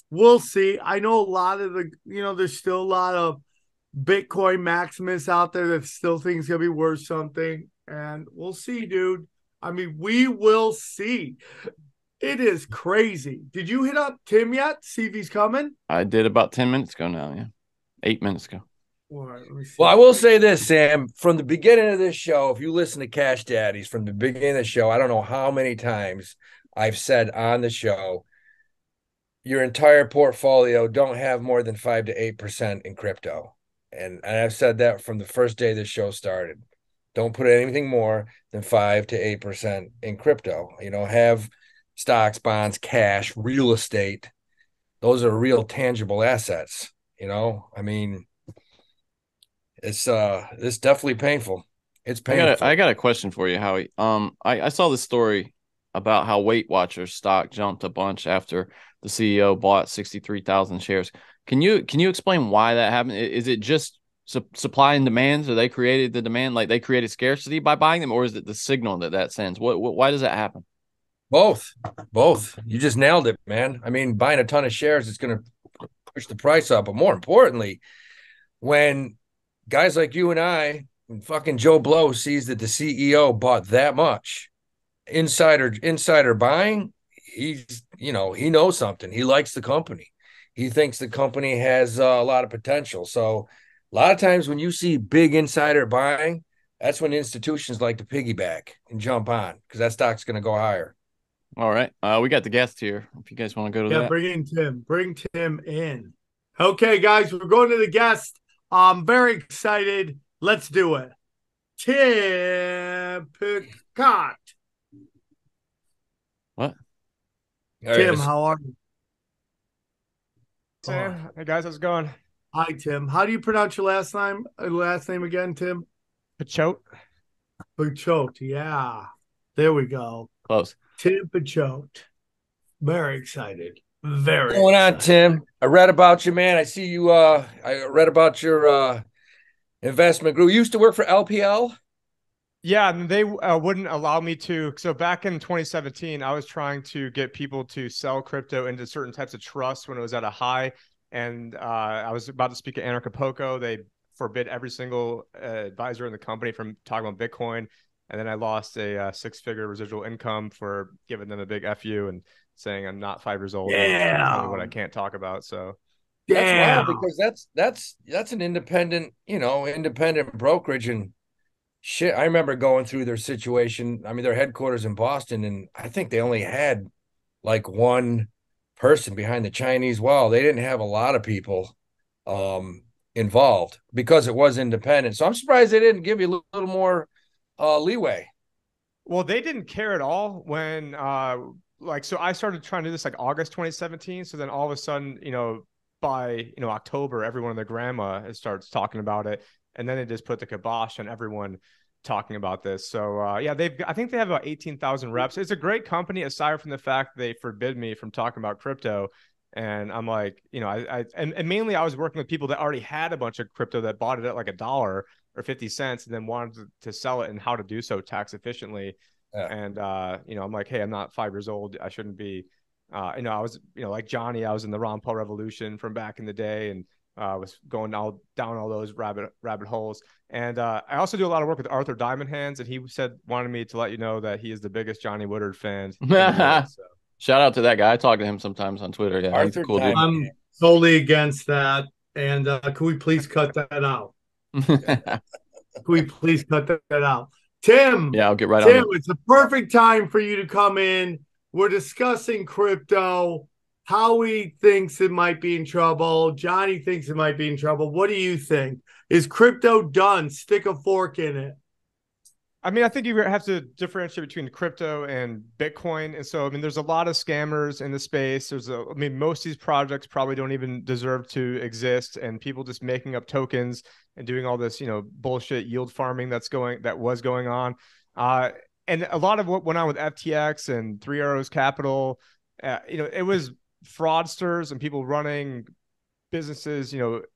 We'll see. I know a lot of there's still a lot of Bitcoin Maximus out there that still thinks gonna be worth something. And we'll see, dude. I mean, we will see. It is crazy. Did you hit up Tim yet? See if he's coming? I did about 10 minutes ago now. Yeah. 8 minutes ago. All right, let me see. well, I will say this, Sam, from the beginning of this show, if you listen to Cash Daddies from the beginning of the show, I don't know how many times I've said on the show, your entire portfolio don't have more than 5 to 8% in crypto. And I've said that from the first day the show started. Don't put anything more than 5 to 8% in crypto. Have stocks, bonds, cash, real estate. Those are real tangible assets. I mean, it's definitely painful. It's I painful. got a question for you, Howie. I saw this story about how Weight Watchers stock jumped a bunch after the CEO bought 63,000 shares. Can you explain why that happened? Is it just supply and demand? So they created the demand, like they created scarcity by buying them, or is it the signal that sends? Why does that happen? Both, both. You just nailed it, man. I mean, buying a ton of shares is going to push the price up, but more importantly, when guys like you and I, and fucking Joe Blow sees that the CEO bought that much insider buying, he knows something. He likes the company. He thinks the company has a lot of potential. So a lot of times when you see big insider buying, that's when institutions like to piggyback and jump on because that stock's going to go higher. All right. We got the guest here. If you guys want to go to Yeah, that. bring in Tim. Bring Tim in. Okay, guys, we're going to the guest. I'm very excited. Let's do it. Tim Picciott. What? Tim, how are you? Sam, hey guys, how's it going? Hi, Tim. How do you pronounce your last name? Last name again, Tim? Picciott. Picciott. Yeah. There we go. Close. Tim Picciott. Very excited. What's Very going on, excited. Tim? I read about you, man. I see you. I read about your investment group. You used to work for LPL. Yeah, and they wouldn't allow me to. So back in 2017, I was trying to get people to sell crypto into certain types of trusts when it was at a high. And I was about to speak at Anarchapulco. They forbid every single advisor in the company from talking about Bitcoin. And then I lost a six-figure residual income for giving them a big FU and saying I'm not 5 years old and telling me what I Damn. can't talk about. So That's wild Damn. because that's an independent, independent brokerage and shit. I remember going through their situation. I mean, their headquarters in Boston, and I think they only had like one person behind the Chinese wall. They didn't have a lot of people um involved because it was independent. So I'm surprised they didn't give you a little more leeway. well, they didn't care at all when so I started trying to do this like August 2017. So then all of a sudden, by October, everyone and their grandma starts talking about it. And then they just put the kibosh on everyone talking about this. So yeah, I think they have about 18,000 reps. It's a great company aside from the fact they forbid me from talking about crypto. And I'm like, and mainly I was working with people that already had a bunch of crypto that bought it at like $1 or 50 cents and then wanted to sell it and how to do so tax efficiently. Yeah. And, I'm like, hey, I'm not 5 years old. I shouldn't be, I was, like Johnny, I was in the Ron Paul revolution from back in the day and was going down all those rabbit holes. And I also do a lot of work with Arthur Diamond Hands. And he wanted me to let you know that he is the biggest Johnny Woodard fan in the world. So. Shout out to that guy. I talk to him sometimes on Twitter. Yeah, he's a Arthur cool dude. Diamond. I'm totally against that. And can we please cut that out? Can we please cut that out? Tim, Yeah, I'll get right on Tim, it. it's a perfect time for you to come in. We're discussing crypto. Howie thinks it might be in trouble. Johnny thinks it might be in trouble. What do you think? Is crypto done? Stick a fork in it. I mean, I think you have to differentiate between crypto and Bitcoin. And so, I mean, there's a lot of scammers in the space. I mean, most of these projects probably don't even deserve to exist, and people just making up tokens and doing all this, bullshit yield farming that was going on. And a lot of what went on with FTX and Three Arrows Capital, it was fraudsters and people running businesses,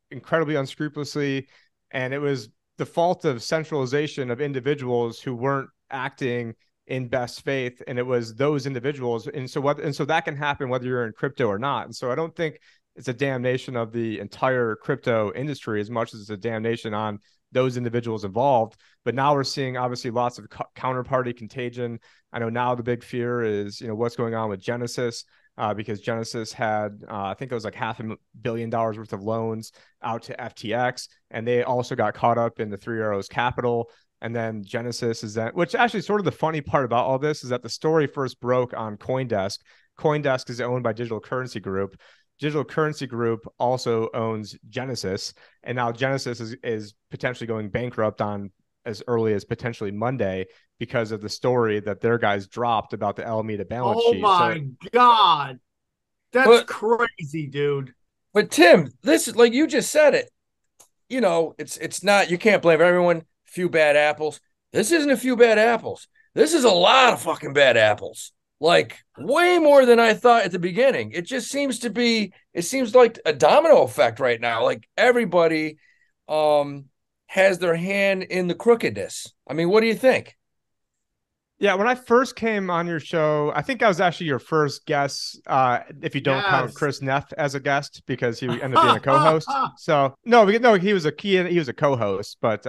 incredibly unscrupulously. And it was the fault of centralization of individuals who weren't acting in best faith, and it was those individuals. And so that can happen whether you're in crypto or not. And so I don't think it's a damnation of the entire crypto industry as much as it's a damnation on those individuals involved. But now we're seeing obviously lots of counterparty contagion. I know now the big fear is what's going on with Genesis. Because Genesis had, I think it was like $500 million worth of loans out to FTX, and they also got caught up in the Three Arrows Capital. And then Genesis is that, which actually sort of the funny part about all this is that the story first broke on CoinDesk. CoinDesk is owned by Digital Currency Group. Digital Currency Group also owns Genesis, and now Genesis is potentially going bankrupt on as early as potentially Monday because of the story that their guys dropped about the Alameda balance sheet. Oh my God. That's crazy, dude. But Tim, this is like you just said it. It's not, you can't blame everyone. Few bad apples. This isn't a few bad apples. This is a lot of fucking bad apples. Like way more than I thought at the beginning. It seems like a domino effect right now. Like everybody has their hand in the crookedness. I mean, what do you think? Yeah, when I first came on your show, I think I was actually your first guest, if you don't count Chris Neff as a guest, because he ended up being a co-host. So no, he was a co-host, but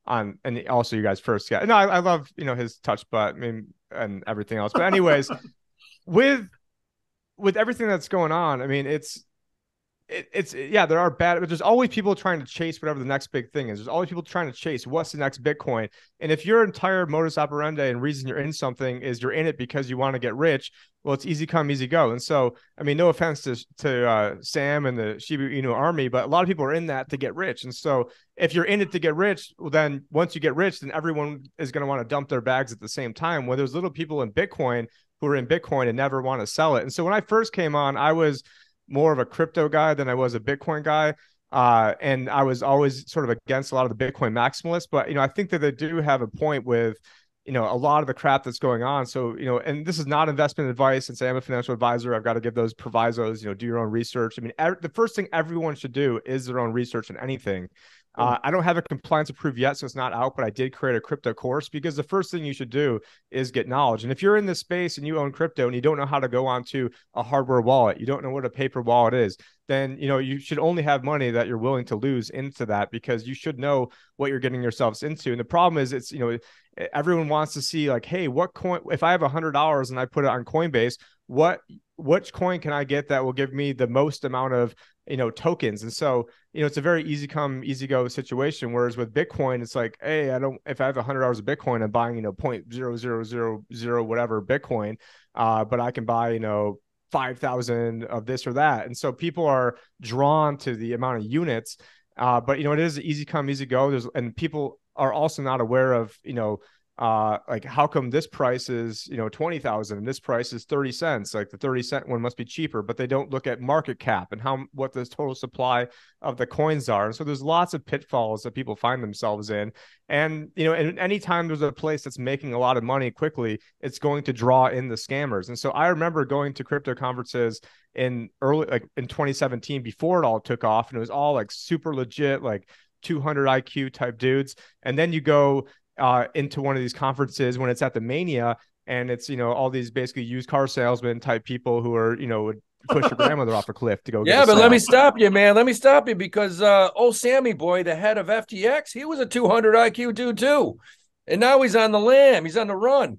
and also you guys first guest. No, I love his touch butt, and everything else. But anyways, with everything that's going on, I mean, it's there are bad, but there's always people trying to chase whatever the next big thing is. There's always people trying to chase what's the next Bitcoin. And if your entire modus operandi and reason you're in something is you're in it because you want to get rich, well, it's easy come, easy go. And so, I mean, no offense to Sam and the Shiba Inu army, but a lot of people are in that to get rich. And so if you're in it to get rich, well, then once you get rich, then everyone is going to want to dump their bags at the same time. Where there's little people in Bitcoin who are in Bitcoin and never want to sell it. And so when I first came on, I was more of a crypto guy than I was a Bitcoin guy. And I was always sort of against a lot of the Bitcoin maximalists, but, I think that they do have a point with, a lot of the crap that's going on. So, and this is not investment advice, and say I'm a financial advisor, I've got to give those provisos, do your own research. I mean, the first thing everyone should do is their own research in anything. I don't have a compliance approved yet, so it's not out, but I did create a crypto course, because the first thing you should do is get knowledge. And if you're in this space and you own crypto and you don't know how to go onto a hardware wallet, you don't know what a paper wallet is, then, you should only have money that you're willing to lose into that, because you should know what you're getting yourselves into. And the problem is it's, everyone wants to see like, hey, what coin, if I have $100 and I put it on Coinbase, which coin can I get that will give me the most amount of tokens? And so it's a very easy come easy go situation, whereas with Bitcoin it's like, hey, if I have $100 of Bitcoin, I'm buying 0.0000 whatever Bitcoin, but I can buy 5,000 of this or that. And so people are drawn to the amount of units, but it is easy come easy go. And people are also not aware of like, how come this price is 20,000 and this price is 30 cents? Like the 30-cent one must be cheaper, but they don't look at market cap and what the total supply of the coins are. And so there's lots of pitfalls that people find themselves in. And and anytime there's a place that's making a lot of money quickly, it's going to draw in the scammers. And so I remember going to crypto conferences in 2017 before it all took off, and it was all like super legit, like 200 IQ type dudes. And then you go into one of these conferences when it's at the Mania, and it's all these basically used car salesman type people who are would push your grandmother off a cliff to go get but sale. let me stop you, man. Let me stop you, because old Sammy boy, the head of FTX, he was a 200 IQ dude too, and now he's on the lam. He's on the run.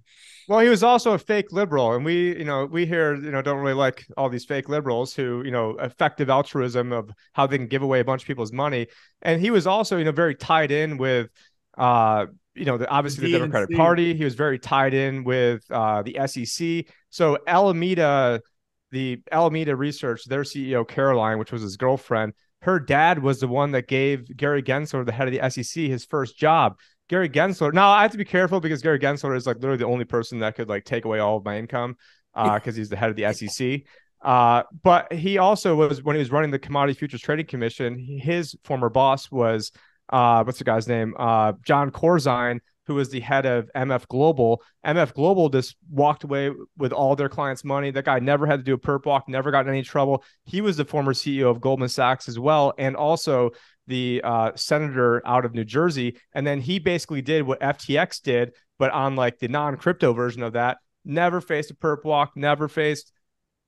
Well, he was also a fake liberal, and we here, don't really like all these fake liberals who, effective altruism of how they can give away a bunch of people's money. And he was also, very tied in with, obviously the Democratic Party. He was very tied in with the SEC. So the Alameda Research, their CEO Caroline, which was his girlfriend, her dad was the one that gave Gary Gensler, the head of the SEC, his first job. Gary Gensler. Now I have to be careful because Gary Gensler is like literally the only person that could like take away all of my income because he's the head of the SEC. But he also was, when he was running the Commodity Futures Trading Commission, his former boss was what's the guy's name? John Corzine, who was the head of MF Global. MF Global just walked away with all their clients' money. That guy never had to do a perp walk, never got in any trouble. He was the former CEO of Goldman Sachs as well, and also the senator out of New Jersey. And then he basically did what FTX did, but on like the non-crypto version of that. Never faced a perp walk, never faced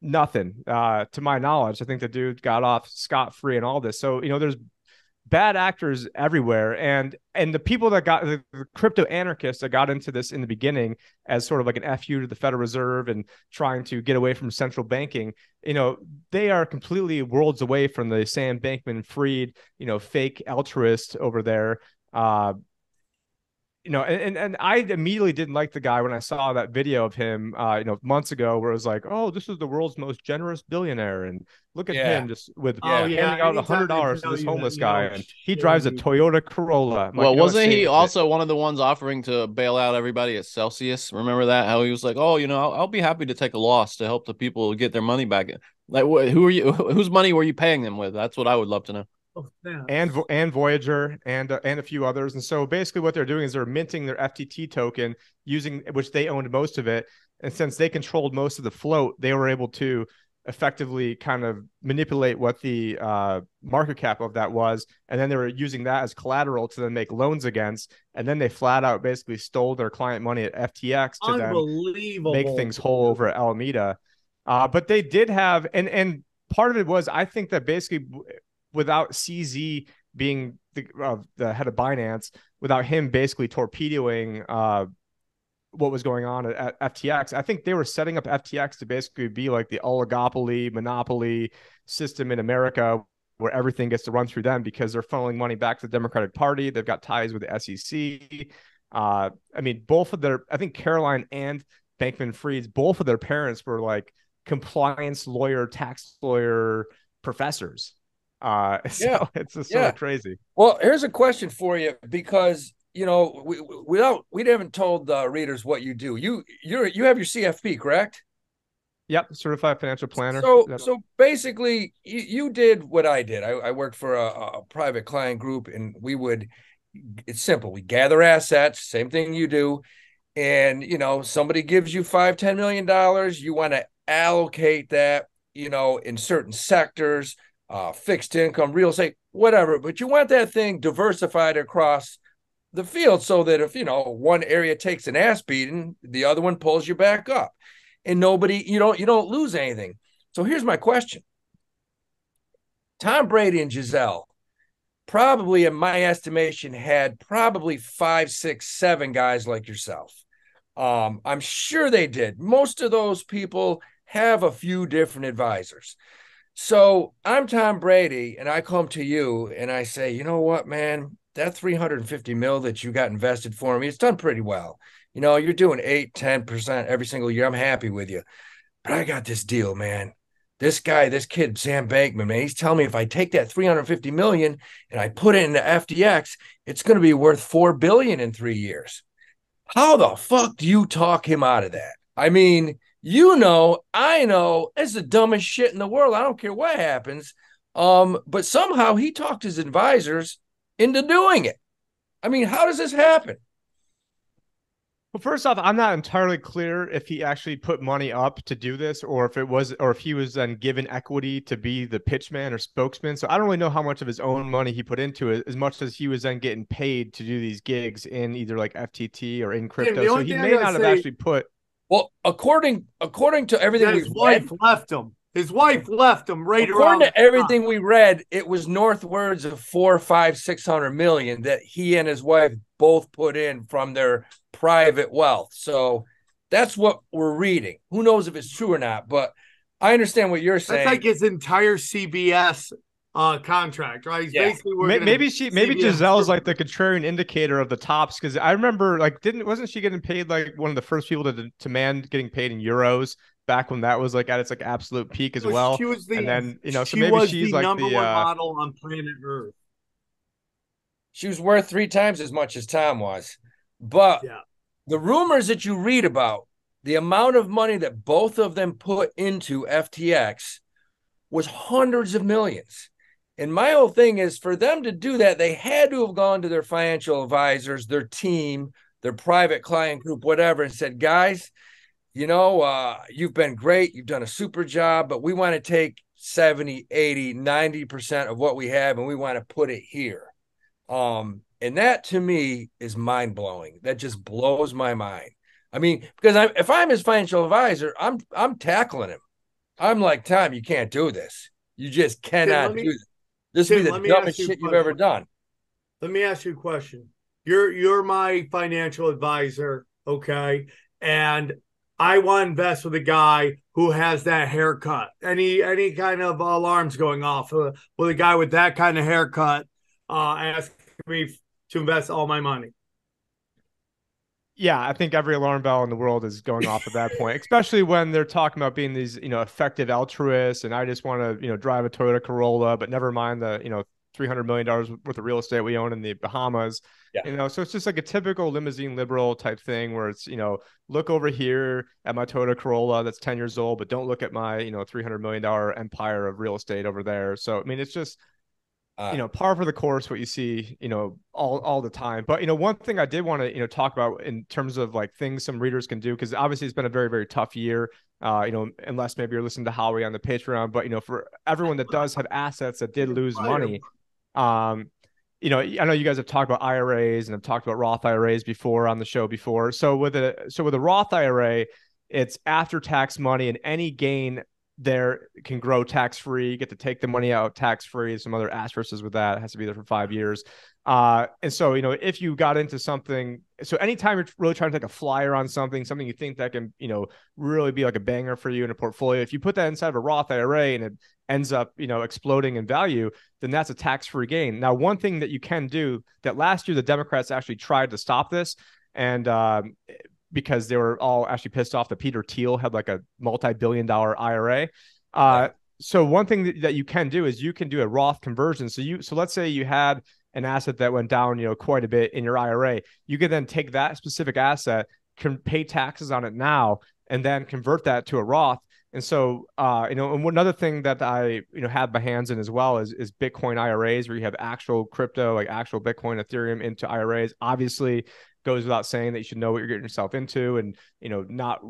nothing. To my knowledge, I think the dude got off scot-free and all this. So, there's bad actors everywhere, and the people that got the crypto anarchists that got into this in the beginning as sort of like an FU to the Federal Reserve and trying to get away from central banking, they are completely worlds away from the Sam Bankman-Fried, fake altruist over there. And I immediately didn't like the guy when I saw that video of him, months ago, where it was like, oh, this is the world's most generous billionaire, and look at him just with handing out $100 to this homeless guy, and he drives a Toyota Corolla. Well, wasn't he also one of the ones offering to bail out everybody at Celsius? Remember that? How he was like, oh, I'll be happy to take a loss to help the people get their money back. Like, who are you? Whose money were you paying them with? That's what I would love to know. And Voyager and a few others. And so basically what they're doing is they're minting their FTT token which they owned most of it. And since they controlled most of the float, they were able to effectively kind of manipulate what the market cap of that was. And then they were using that as collateral to then make loans against. And then they flat out basically stole their client money at FTX to then make things whole over at Alameda. But they did have, and part of it was, I think that basically without CZ being the head of Binance, without him basically torpedoing what was going on at FTX, I think they were setting up FTX to basically be like the oligopoly, monopoly system in America where everything gets to run through them because they're funneling money back to the Democratic Party. They've got ties with the SEC. I think Caroline and Bankman-Fried's, both of their parents were like compliance lawyer, tax lawyer professors. It's just sort of crazy. Well, here's a question for you, because we haven't told the readers what you do. You have your CFP, correct? Yep, certified financial planner. So basically, you did what I did. I worked for a private client group, and it's simple. We gather assets, same thing you do, and somebody gives you $5-10 million. You want to allocate that, in certain sectors. Fixed income, real estate, whatever, but you want that thing diversified across the field so that if one area takes an ass beating, the other one pulls you back up, and you don't lose anything. So here's my question: Tom Brady and Giselle probably, in my estimation, had probably 5, 6, 7 guys like yourself. I'm sure they did. Most of those people have a few different advisors. So I'm Tom Brady, and I come to you and I say, you know what, man, that 350 mil that you got invested for me, it's done pretty well. You're doing 8-10% every single year. I'm happy with you. But I got this deal, man. This kid, Sam Bankman, man, he's telling me if I take that 350 million and I put it into FTX, it's going to be worth $4 billion in 3 years. How the fuck do you talk him out of that? I mean, I know, it's the dumbest shit in the world. I don't care what happens. But somehow he talked his advisors into doing it. I mean, how does this happen? Well, first off, I'm not entirely clear if he actually put money up to do this, or if he was then given equity to be the pitchman or spokesman. So I don't really know how much of his own money he put into it, as much as he was then getting paid to do these gigs in either like FTT or in crypto. So he may not have actually put. Well, according to everything his wife left him. His wife left him right around. According to everything we read, it was northwards of 400, 500, 600 million that he and his wife both put in from their private wealth. So That's what we're reading. Who knows if it's true or not? But I understand what you're That's saying. like his entire CBS contract, right? He's basically working. Maybe CBS. Giselle's like the contrarian indicator of the tops, because I remember like wasn't she getting paid like one of the first people to demand getting paid in euros back when that was like at its like absolute peak as well? She was and then so she maybe was she's the like number the one model on planet Earth. She was worth 3 times as much as Tom was. But yeah, the rumors that you read about, the amount of money that both of them put into FTX was hundreds of millions. And my whole thing is, for them to do that, they had to have gone to their financial advisors, their team, their private client group, whatever, and said, guys, you've been great. You've done a super job, but we want to take 70, 80, 90% of what we have, and we want to put it here. And that to me is mind blowing. That just blows my mind. I mean, because if I'm his financial advisor, I'm tackling him. I'm like, Tom, you can't do this. You just cannot do this. This would be the dumbest shit you've ever done. Let me ask you a question. You're my financial advisor, okay? And I want to invest with a guy who has that haircut. Any kind of alarms going off with a guy with that kind of haircut asking me to invest all my money. Yeah, I think every alarm bell in the world is going off at that point, especially when they're talking about being these, effective altruists. And I just want to, drive a Toyota Corolla, but never mind the, $300 million worth of real estate we own in the Bahamas. Yeah. So it's just like a typical limousine liberal type thing where it's, look over here at my Toyota Corolla that's 10 years old, but don't look at my, $300 million empire of real estate over there. So, I mean, it's just, par for the course, what you see, all the time. But, one thing I did want to, talk about in terms of like things some readers can do, because obviously it's been a very, very tough year, unless maybe you're listening to Howie on the Patreon, but, for everyone that does have assets that did lose money, I know you guys have talked about IRAs and have talked about Roth IRAs before on the show before. So with a Roth IRA, it's after tax money, and any gain there can grow tax-free. You get to take the money out tax-free. Some other asterisks with that. It has to be there for 5 years. And so, if you got into something, so anytime you're really trying to take a flyer on something you think that can, really be like a banger for you in a portfolio, if you put that inside of a Roth IRA and it ends up, exploding in value, then that's a tax-free gain. Now, one thing that you can do that last year, the Democrats actually tried to stop this, and because they were all actually pissed off that Peter Thiel had like a multi-billion-dollar IRA. So one thing that you can do is you can do a Roth conversion. So let's say you had an asset that went down, quite a bit in your IRA. You can then take that specific asset, can pay taxes on it now, and then convert that to a Roth. And so, and another thing that I, have my hands in as well is Bitcoin IRAs, where you have actual crypto, like actual Bitcoin, Ethereum into IRAs. Obviously, goes without saying that you should know what you're getting yourself into, and not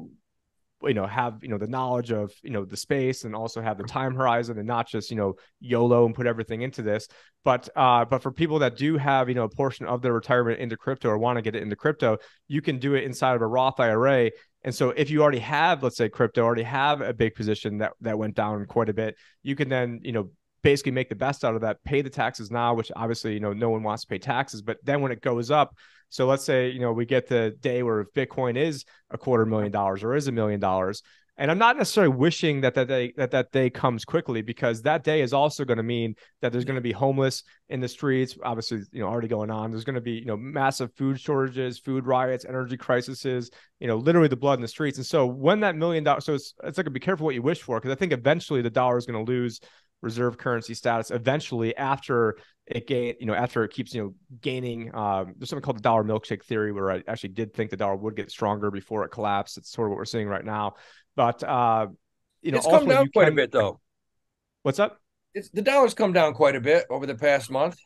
have the knowledge of the space, and also have the time horizon, and not just YOLO and put everything into this. But for people that do have a portion of their retirement into crypto, or want to get it into crypto, you can do it inside of a Roth IRA. And so if you already have, let's say, crypto, already have a big position that went down quite a bit, you can then basically make the best out of that, pay the taxes now, which obviously no one wants to pay taxes. But then when it goes up, so let's say we get the day where Bitcoin is $250,000 or is $1 million, and I'm not necessarily wishing that day comes quickly, because that day is also going to mean that there's going to be homeless in the streets, obviously already going on. There's going to be massive food shortages, food riots, energy crises, literally the blood in the streets. And so when that $1 million, so it's like, be careful what you wish for, because I think eventually the dollar is going to lose reserve currency status eventually after it keeps gaining. There's something called the dollar milkshake theory, where I actually did think the dollar would get stronger before it collapsed. It's sort of what we're seeing right now. But it's come down quite a bit, though. What's up? The dollar's come down quite a bit over the past month.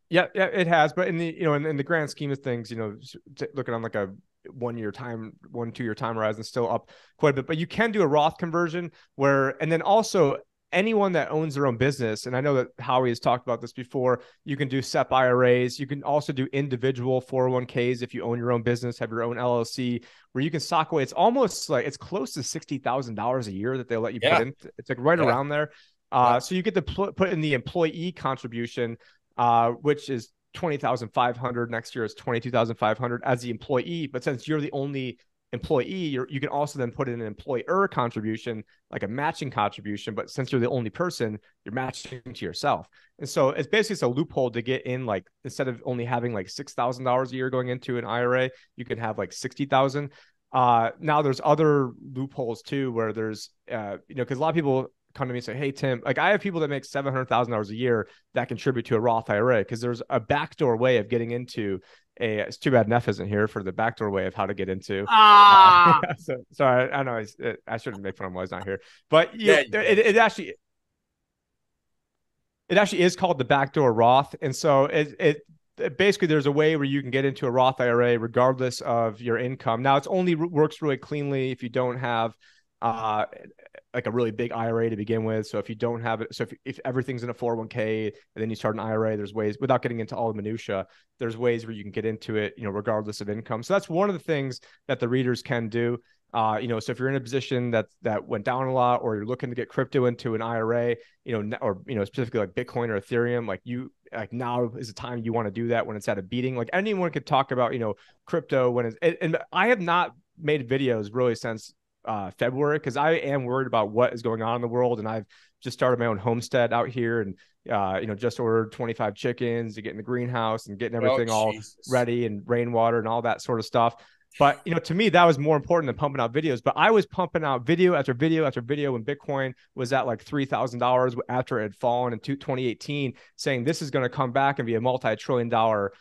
Yeah, it has. But in the in the grand scheme of things, looking on like a 1 year time, 2 year time horizon, still up quite a bit. But you can do a Roth conversion and then also anyone that owns their own business, and I know that Howie has talked about this before, you can do SEP IRAs. You can also do individual 401ks if you own your own business, have your own LLC, where you can sock away. It's almost like it's close to $60,000 a year that they'll let you put in. It's like right around there. So you get to put in the employee contribution, which is $20,500. Next year is $22,500 as the employee. But since you're the only employee, you can also then put in an employer contribution, like a matching contribution. But since you're the only person, you're matching to yourself. And so it's a loophole to get in. Like instead of only having like $6,000 a year going into an IRA, you can have like 60,000. Now there's other loopholes too, where there's, because a lot of people come to me and say, hey, Tim, like I have people that make $700,000 a year that contribute to a Roth IRA because there's a backdoor way of getting into it's too bad Neff isn't here for the backdoor way of how to get into. So sorry, I know I shouldn't make fun of him while he's not here, but it actually is called the backdoor Roth, and so it basically there's a way where you can get into a Roth IRA regardless of your income. Now it's only works really cleanly if you don't have like a really big IRA to begin with. So if you don't have it, so if everything's in a 401k and then you start an IRA, there's ways, without getting into all the minutia, there's ways where you can get into it, regardless of income. So that's one of the things that the readers can do. So if you're in a position that went down a lot, or you're looking to get crypto into an IRA, or specifically like Bitcoin or Ethereum, like now is the time you want to do that when it's at a beating. Like anyone could talk about, crypto when it's, and I have not made videos really since February, because I am worried about what is going on in the world, and I've just started my own homestead out here, and just ordered 25 chickens to get in the greenhouse and getting everything all ready, and rainwater and all that sort of stuff. But to me, that was more important than pumping out videos. But I was pumping out video after video after video when Bitcoin was at like $3,000 after it had fallen in 2018, saying this is going to come back and be a multi-trillion-dollar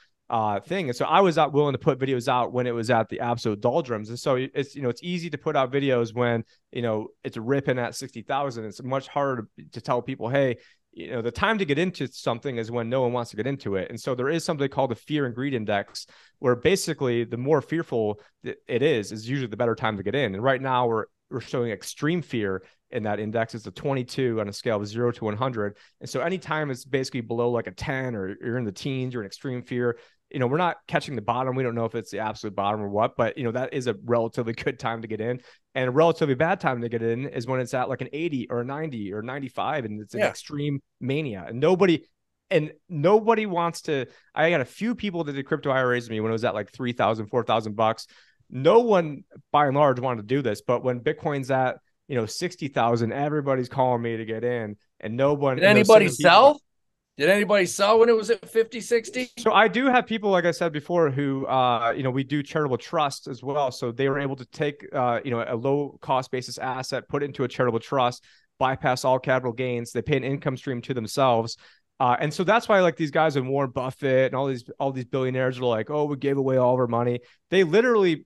thing. And so I was willing to put videos out when it was at the absolute doldrums. And so it's it's easy to put out videos when it's ripping at 60,000. It's much harder to tell people, hey, the time to get into something is when no one wants to get into it. And so there is something called the fear and greed index, where basically the more fearful it is usually the better time to get in. And right now we're showing extreme fear in that index. It's a 22 on a scale of 0 to 100. And so anytime it's basically below like a 10, or you're in the teens, you're in extreme fear, we're not catching the bottom. We don't know if it's the absolute bottom or what, but that is a relatively good time to get in. And a relatively bad time to get in is when it's at like an 80 or a 90 or 95, and it's an extreme mania. And nobody wants to. I got a few people that did crypto IRAs with me when it was at like $3,000, $4,000. No one by and large wanted to do this, but when Bitcoin's at 60,000, everybody's calling me to get in, and no one. Did anybody sell? Did anybody sell when it was at 50, 60? So I do have people, like I said before, who, we do charitable trust as well. So they were able to take, a low cost basis asset, put it into a charitable trust, bypass all capital gains. They pay an income stream to themselves. And so that's why like these guys and Warren Buffett and all these billionaires are like, oh, we gave away all of our money. They literally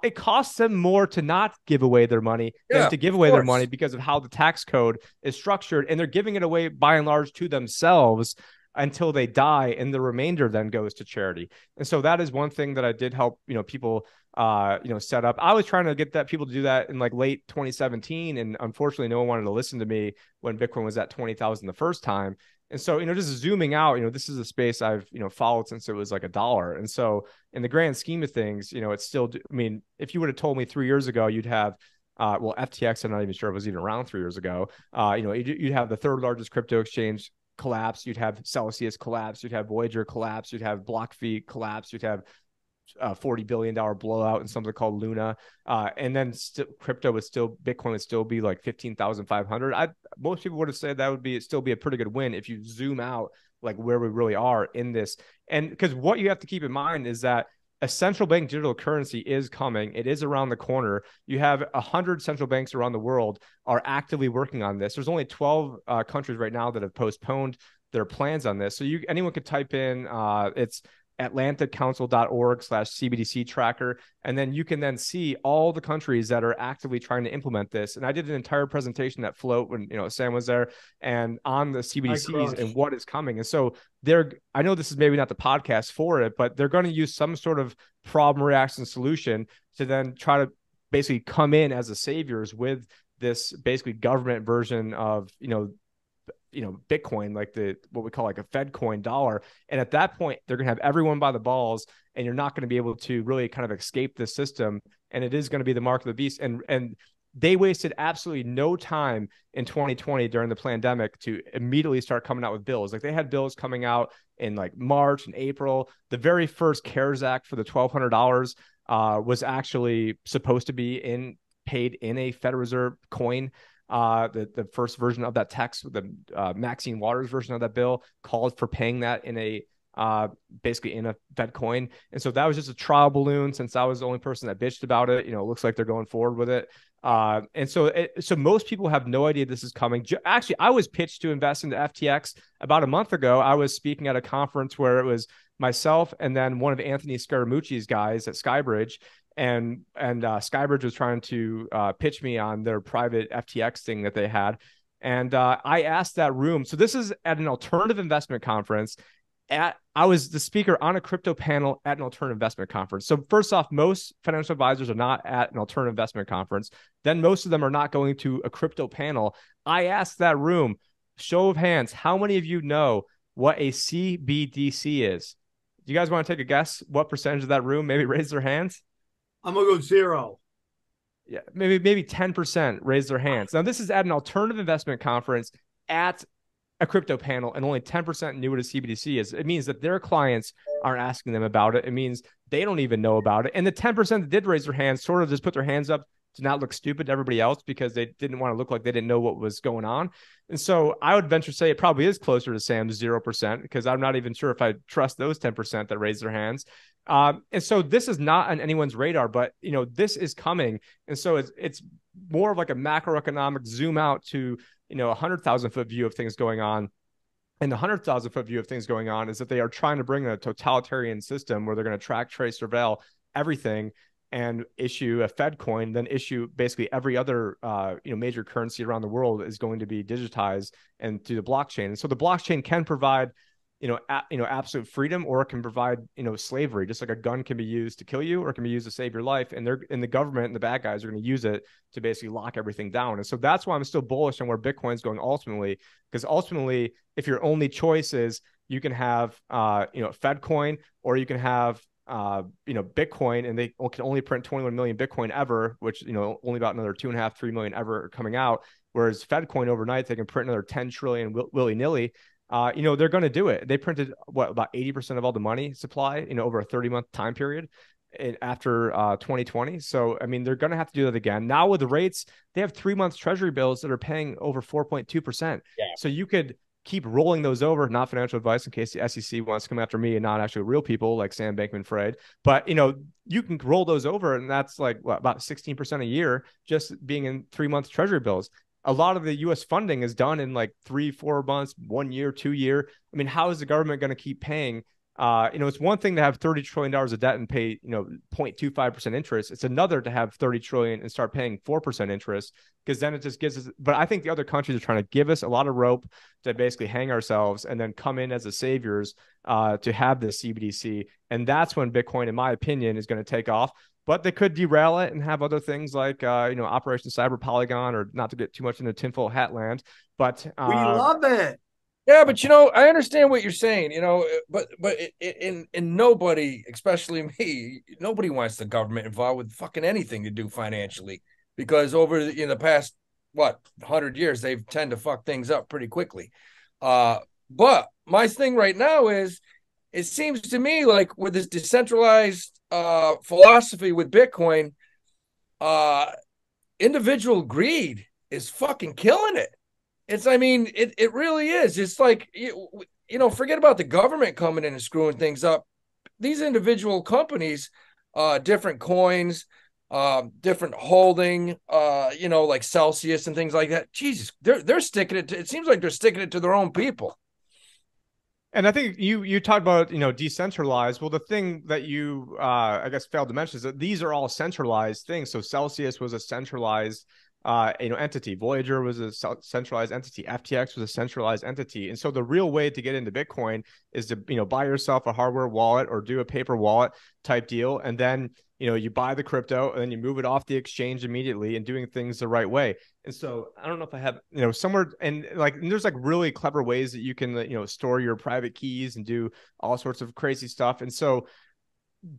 it costs them more to not give away their money than to give away their money, because of how the tax code is structured, and they're giving it away by and large to themselves until they die, and the remainder then goes to charity. And so that is one thing that I did help people set up. I was trying to get people to do that in like late 2017, and unfortunately no one wanted to listen to me when Bitcoin was at 20,000 the first time. And so, just zooming out, this is a space I've, followed since it was like $1. And so in the grand scheme of things, it's still, if you would have told me 3 years ago, you'd have, FTX, I'm not even sure it was even around 3 years ago. You'd have the third largest crypto exchange collapse. You'd have Celsius collapse. You'd have Voyager collapse. You'd have BlockFi collapse. You'd have $40 billion blowout in something called Luna. And then Bitcoin would still be like 15,500. Most people would have said that would still be a pretty good win if you zoom out like where we really are in this. And because what you have to keep in mind is that a central bank digital currency is coming. It is around the corner. You have 100 central banks around the world are actively working on this. There's only 12 countries right now that have postponed their plans on this. So anyone could type in, it's atlanticcouncil.org/CBDC tracker. And then you can then see all the countries that are actively trying to implement this. And I did an entire presentation at Float when, Sam was there, and on the CBDCs and what is coming. And so I know this is maybe not the podcast for it, but they're going to use some sort of problem, reaction, solution to then try to basically come in as a saviors with this basically government version of, Bitcoin, like what we call like a Fed coin dollar. And at that point, they're going to have everyone by the balls, and you're not going to be able to really kind of escape this system. And it is going to be the mark of the beast. And they wasted absolutely no time in 2020 during the pandemic to immediately start coming out with bills. Like they had bills coming out in like March and April. The very first CARES Act for the $1,200 was actually supposed to be paid in a Federal Reserve coin. The first version of that text, the Maxine Waters version of that bill, called for paying that in a basically in a Fed coin. And so that was just a trial balloon. Since I was the only person that bitched about it, it looks like they're going forward with it. And so most people have no idea this is coming. Actually, I was pitched to invest into FTX about a month ago. I was speaking at a conference where it was myself and then one of Anthony Scaramucci's guys at Skybridge. And Skybridge was trying to pitch me on their private FTX thing that they had. And I asked that room. So this is at an alternative investment conference. I was the speaker on a crypto panel at an alternative investment conference. So first off, most financial advisors are not at an alternative investment conference. Then most of them are not going to a crypto panel. I asked that room, show of hands, how many of you know what a CBDC is? Do you guys want to take a guess what percentage of that room maybe raise their hands? I'm going to go 0. Yeah, maybe 10% raise their hands. Now, this is at an alternative investment conference at a crypto panel, and only 10% knew what a CBDC is. It means that their clients aren't asking them about it. It means they don't even know about it. And the 10% that did raise their hands sort of just put their hands up to not look stupid to everybody else because they didn't want to look like they didn't know what was going on. And so I would venture to say it probably is closer to Sam's 0% because I'm not even sure if I trust those 10% that raise their hands. And so this is not on anyone's radar, but this is coming. And so it's more of like a macroeconomic zoom out to 100,000-foot view of things going on. And the 100,000-foot view of things going on is that they are trying to bring a totalitarian system where they're going to track, trace, surveil everything and issue a Fed coin, then issue basically every other major currency around the world is going to be digitized and through the blockchain. And so the blockchain can provide absolute freedom, or it can provide slavery. Just like a gun can be used to kill you, or it can be used to save your life. And the government and the bad guys are going to use it to basically lock everything down. And so that's why I'm still bullish on where Bitcoin's going ultimately, because ultimately, if your only choice is you can have Fed coin, or you can have Bitcoin, and they can only print 21 million Bitcoin ever, which only about another 2.5-3 million ever are coming out. Whereas Fed coin overnight, they can print another 10 trillion willy nilly. They're going to do it. They printed about 80% of all the money supply, over a 30-month time period after 2020. So, I mean, they're going to have to do that again. Now with the rates, they have 3-month treasury bills that are paying over 4.2%. Yeah. So you could keep rolling those over, not financial advice in case the SEC wants to come after me and not actually real people like Sam Bankman-Fried. But, you can roll those over, and that's like about 16% a year just being in 3-month treasury bills. A lot of the U.S. funding is done in like 3-4 months, 1 year, 2 year. I mean, how is the government going to keep paying? It's one thing to have $30 trillion of debt and pay, 0.25% interest. It's another to have 30 trillion and start paying 4% interest, because then it just gives us. But I think the other countries are trying to give us a lot of rope to basically hang ourselves and then come in as the saviors to have this CBDC. And that's when Bitcoin, in my opinion, is going to take off. But they could derail it and have other things like, Operation Cyber Polygon, or not to get too much into tinfoil hat land. But we love it. Yeah, but I understand what you're saying, but in nobody, especially me, nobody wants the government involved with fucking anything to do financially, because over the past 100 years they tend to fuck things up pretty quickly. But my thing right now is, it seems to me like with this decentralized philosophy with Bitcoin, individual greed is fucking killing it. It really is. It's like, forget about the government coming in and screwing things up. These individual companies, different coins, different holding, like Celsius and things like that. Jesus, they're sticking it. It seems like they're sticking it to their own people. And I think you talked about, decentralized. Well, the thing that you, I guess, failed to mention is that these are all centralized things. So Celsius was a centralized, entity. Voyager was a centralized entity. FTX was a centralized entity. And so the real way to get into Bitcoin is to, buy yourself a hardware wallet or do a paper wallet type deal. And then, you buy the crypto and then you move it off the exchange immediately, and doing things the right way. And so I don't know if I have, somewhere, and there's like really clever ways that you can, store your private keys and do all sorts of crazy stuff. And so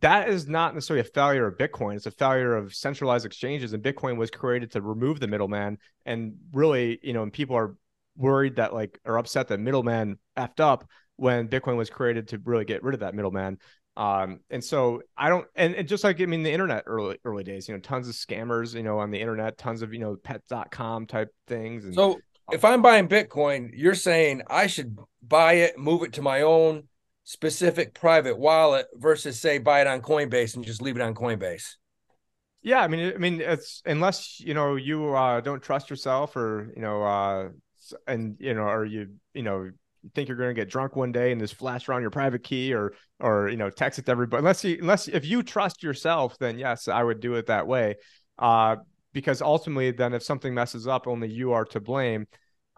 that is not necessarily a failure of Bitcoin. It's a failure of centralized exchanges, and Bitcoin was created to remove the middleman. And really, and people are worried that are upset that middleman effed up when Bitcoin was created to really get rid of that middleman. And so I don't, and just like, I mean, the internet early days, tons of scammers, on the internet, tons of, pet.com type things. And So if I'm buying Bitcoin, you're saying I should buy it, move it to my own specific private wallet versus say buy it on Coinbase and just leave it on Coinbase. yeah, I mean, it's unless, you don't trust yourself or, and, or you think you're going to get drunk one day and just flash around your private key or text it to everybody. Unless if you trust yourself, then yes, I would do it that way. Because ultimately, then if something messes up, only you are to blame.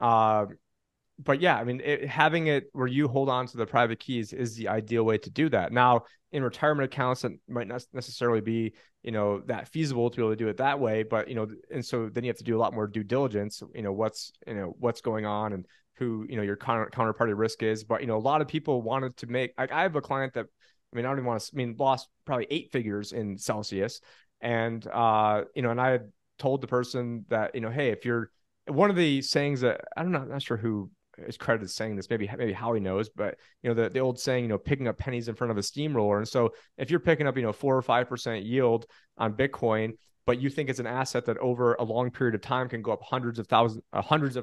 But yeah, I mean, having it where you hold on to the private keys is the ideal way to do that. Now, in retirement accounts, it might not necessarily be, that feasible to be able to do it that way. But, and so then you have to do a lot more due diligence, what's going on and who, your counterparty risk is. But, a lot of people wanted to make, I have a client that, I mean, I don't even want to, lost probably 8 figures in Celsius. And, and I had told the person that, hey, if you're, one of the sayings that I'm not sure who is credited saying this, maybe Howie knows, but the old saying, picking up pennies in front of a steamroller. And so if you're picking up 4 or 5% yield on Bitcoin, but you think it's an asset that over a long period of time can go up hundreds of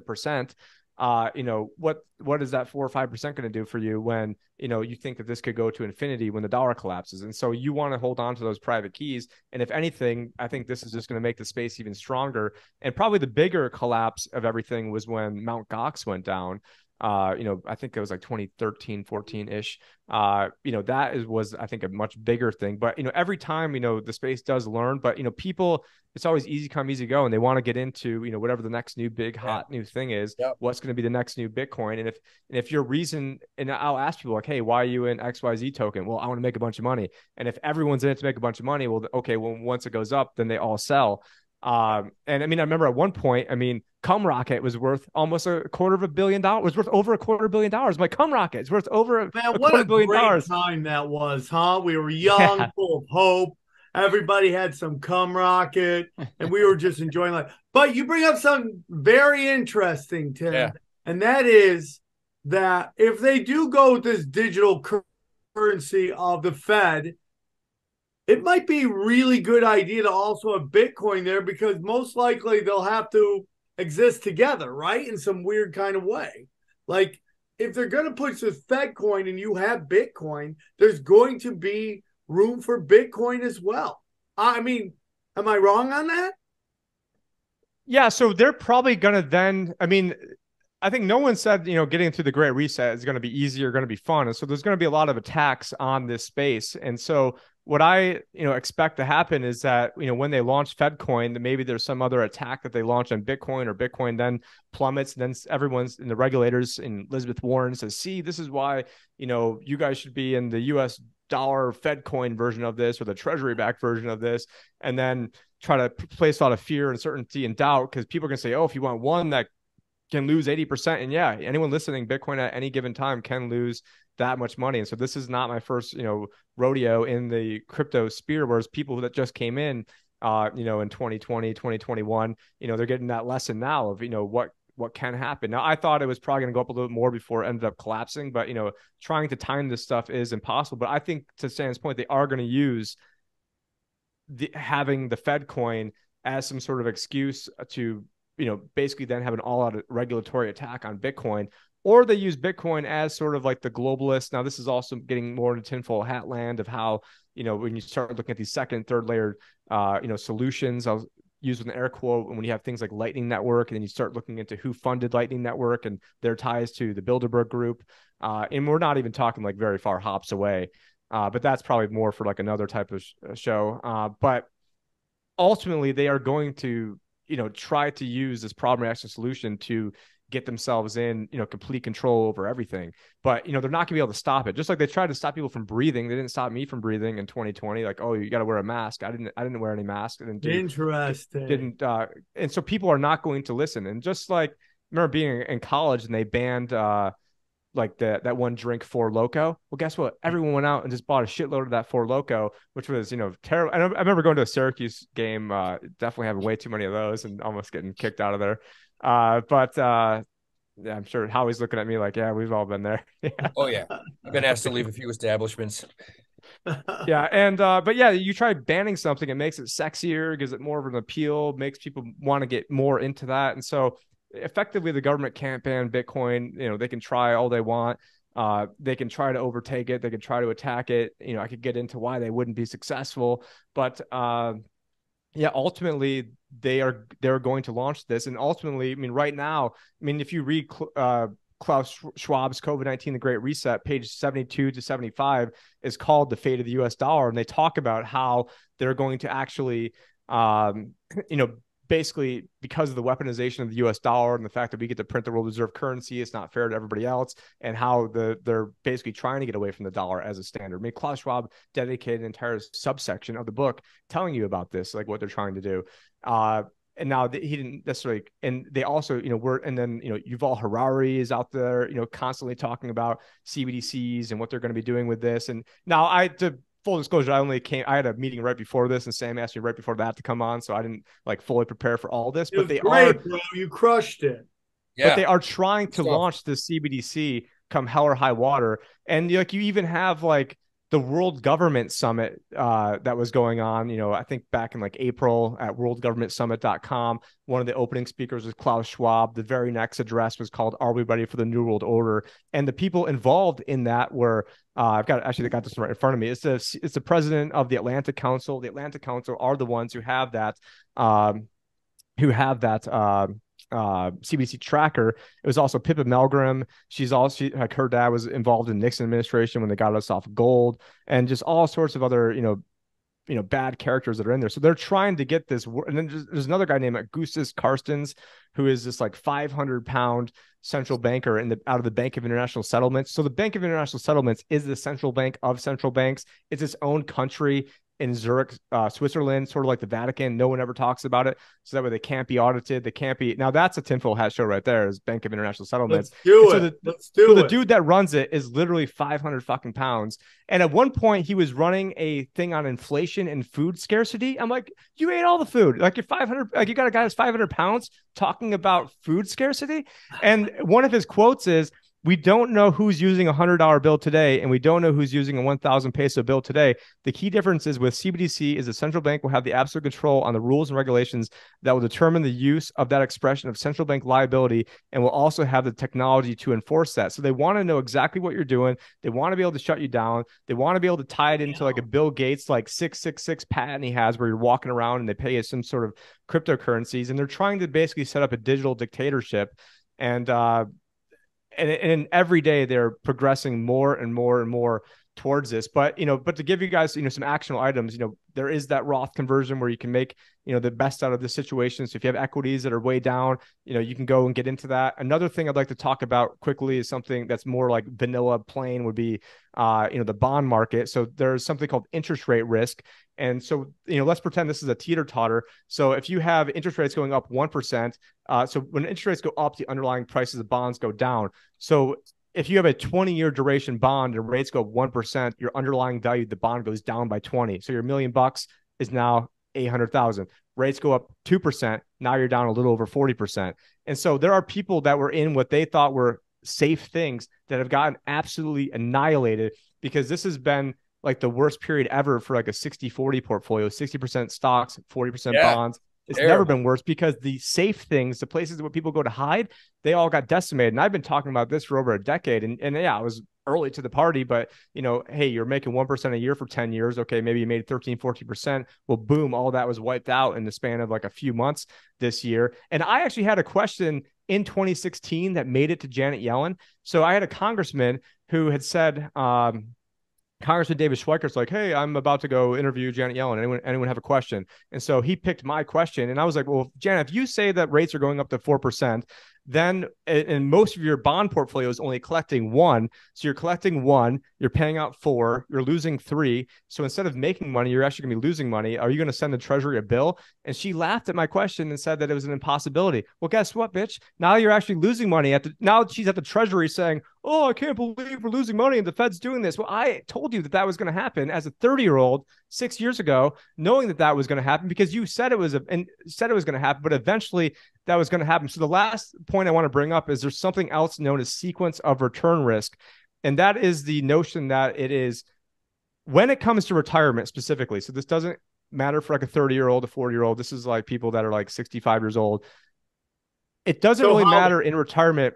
percent, what is that 4 or 5% going to do for you when you think that this could go to infinity when the dollar collapses? And so you want to hold on to those private keys. And if anything, I think this is just going to make the space even stronger. And probably the bigger collapse of everything was when Mount Gox went down. I think it was like 2013, 14 ish. That was, I think, a much bigger thing. But, every time, the space does learn, but, people, it's always easy come, easy go. And they want to get into, whatever the next new big hot new thing is, what's going to be the next new Bitcoin. And if your reason, and I'll ask people like, hey, why are you in XYZ token? Well, I want to make a bunch of money. And if everyone's in it to make a bunch of money, well, okay, well, once it goes up, then they all sell. And I mean, I remember at one point, Cum Rocket was worth almost $250 million. Was worth over $250 million. My Cum Rocket is worth over a $250 million. Great time that was, huh? We were young, full of hope. Everybody had some Cum Rocket, and we were just enjoying life. But you bring up something very interesting, Tim, and that is that if they do go with this digital currency of the Fed, it might be a really good idea to also have Bitcoin there because most likely they'll have to exist together, right? In some weird kind of way. Like if they're going to push this Fed coin and you have Bitcoin, there's going to be room for Bitcoin as well. I mean, am I wrong on that? Yeah, so they're probably going to then, I think no one said, getting through the Great Reset is going to be easy or going to be fun. And so there's going to be a lot of attacks on this space. And so what I, expect to happen is that, when they launch FedCoin, maybe there's some other attack that they launch on Bitcoin or Bitcoin then plummets. And then everyone's in the regulators and Elizabeth Warren says, see, this is why, you guys should be in the US dollar FedCoin version of this or the treasury backed version of this. And then try to place a lot of fear, uncertainty, and doubt because people are going to say, oh, if you want one that can lose 80%. And yeah, anyone listening, Bitcoin at any given time can lose that much money. And so this is not my first, rodeo in the crypto sphere, whereas people that just came in, in 2020, 2021, they're getting that lesson now of, what can happen. Now, I thought it was probably going to go up a little bit more before it ended up collapsing, but, trying to time this stuff is impossible. But I think to Stan's point, they are going to use having the Fed coin as some sort of excuse to basically then have an all-out regulatory attack on Bitcoin, or they use Bitcoin as sort of like the globalist. Now, this is also getting more into tinfoil hat land of how, when you start looking at these second, third layered, solutions, I'll use with an air quote, when you have things like Lightning Network, and then you start looking into who funded Lightning Network and their ties to the Bilderberg Group. And we're not even talking like very far hops away, but that's probably more for like another type of show. But ultimately, they are going to try to use this problem reaction solution to get themselves in, complete control over everything. But, they're not going to be able to stop it. Just like they tried to stop people from breathing. They didn't stop me from breathing in 2020. Like, oh, you got to wear a mask. I didn't wear any mask. Interesting. And so people are not going to listen. And just like, I remember being in college and they banned, like that one drink Four Loco. Well, guess what? Everyone went out and just bought a shitload of that Four Loco, which was, terrible. I remember going to a Syracuse game, definitely having way too many of those and almost getting kicked out of there. But yeah, I'm sure Howie's looking at me like, yeah, we've all been there. Yeah. Oh yeah, I've been asked to leave a few establishments. Yeah, and but yeah, you try banning something, it makes it sexier, gives it more of an appeal, makes people want to get more into that. And so effectively the government can't ban Bitcoin. They can try all they want. They can try to overtake it, they can try to attack it. I could get into why they wouldn't be successful, but yeah, ultimately they're going to launch this. And ultimately, I mean, right now, I mean, if you read Klaus Schwab's COVID-19, The Great Reset, page 72 to 75 is called The Fate of the US Dollar. And they talk about how they're going to actually, basically because of the weaponization of the US dollar and the fact that we get to print the world reserve currency, it's not fair to everybody else, and how they're basically trying to get away from the dollar as a standard. I mean, Klaus Schwab dedicated an entire subsection of the book telling you about this, like what they're trying to do. And now he didn't necessarily, and they also, Yuval Harari is out there, constantly talking about CBDCs and what they're going to be doing with this. And now full disclosure, I had a meeting right before this, and Sam asked me right before that to come on, so I didn't like fully prepare for all this. But bro. You crushed it. Yeah. But they are trying to launch the CBDC come hell or high water, and you even have like the World Government Summit that was going on, I think back in like April at worldgovernmentsummit.com. One of the opening speakers was Klaus Schwab. The very next address was called "Are We Ready for the New World Order?" And the people involved in that were I got this right in front of me. It's the president of the Atlantic Council. The Atlantic Council are the ones who have that CBDC tracker. It was also Pippa Milgram. Like her dad was involved in Nixon administration when they got us off gold, and just all sorts of other bad characters that are in there. So they're trying to get this. And then there's another guy named Augustus Carstens, who is this like 500-pound central banker out of the Bank of International Settlements. So the Bank of International Settlements is the central bank of central banks. It's its own country in Zurich, Switzerland, sort of like the Vatican. No one ever talks about it, so that way they can't be audited. They can't be. Now that's a tinfoil hat show right there. Is Bank of International Settlements. Let's do it. The dude that runs it is literally 500 fucking pounds. And at one point, he was running a thing on inflation and food scarcity. I'm like, you ate all the food. Like you're 500. Like you got a guy that's 500 pounds talking about food scarcity. And one of his quotes is, "We don't know who's using a $100 bill today, and we don't know who's using a 1,000 peso bill today. The key difference is with CBDC is the central bank will have the absolute control on the rules and regulations that will determine the use of that expression of central bank liability, and will also have the technology to enforce that." So they want to know exactly what you're doing. They want to be able to shut you down. They want to be able to tie it into like a Bill Gates like 666 patent he has, where you're walking around and they pay you some sort of cryptocurrencies, and they're trying to basically set up a digital dictatorship. And every day they're progressing more and more and more towards this. But to give you guys some actionable items, there is that Roth conversion where you can make the best out of the situation. So if you have equities that are way down, you can go and get into that. Another thing I'd like to talk about quickly is something that's more like vanilla plain would be the bond market. So there's something called interest rate risk. And so, let's pretend this is a teeter-totter. So if you have interest rates going up 1%, so when interest rates go up, the underlying prices of bonds go down. So if you have a 20-year duration bond and rates go up 1%, your underlying value of the bond goes down by 20. So your $1 million is now 800,000. Rates go up 2%. Now you're down a little over 40%. And so there are people that were in what they thought were safe things that have gotten absolutely annihilated, because this has been like the worst period ever for like a 60-40 portfolio, 60% stocks, 40% bonds. It's never been worse, because the safe things, the places where people go to hide, they all got decimated. And I've been talking about this for over a decade. And yeah, I was early to the party, but hey, you're making 1% a year for 10 years. Okay, maybe you made 13, 14%. Well, boom, all that was wiped out in the span of like a few months this year. And I actually had a question in 2016 that made it to Janet Yellen. So I had a congressman who had said, Congressman David Schweikert's like, "Hey, I'm about to go interview Janet Yellen. Anyone have a question?" And so he picked my question, and I was like, "Well, Janet, if you say that rates are going up to 4%, Then, and most of your bond portfolio is only collecting 1. So you're collecting 1, you're paying out 4, you're losing 3. So instead of making money, you're actually going to be losing money. Are you going to send the Treasury a bill? And she laughed at my question and said that it was an impossibility. Well, guess what, bitch? Now you're actually losing money now she's at the Treasury saying, oh, I can't believe we're losing money and the Fed's doing this. Well, I told you that was going to happen as a 30-year-old 6 years ago, knowing that was going to happen because you said it was going to happen, but eventually that was going to happen. So the last point I want to bring up is there's something else known as sequence of return risk. And that is the notion that it is when it comes to retirement specifically. So this doesn't matter for like a 30-year-old, a 40-year-old. This is like people that are like 65 years old. It doesn't really matter in retirement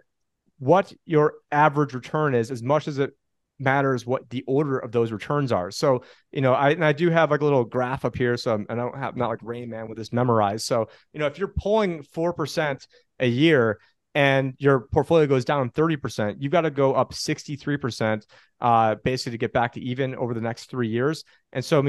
what your average return is as much as it matters what the order of those returns are. So, I do have like a little graph up here. So I don't have, not like Rain Man with this memorized. So, if you're pulling 4% a year and your portfolio goes down 30%, you've got to go up 63%, basically to get back to even over the next 3 years. And so,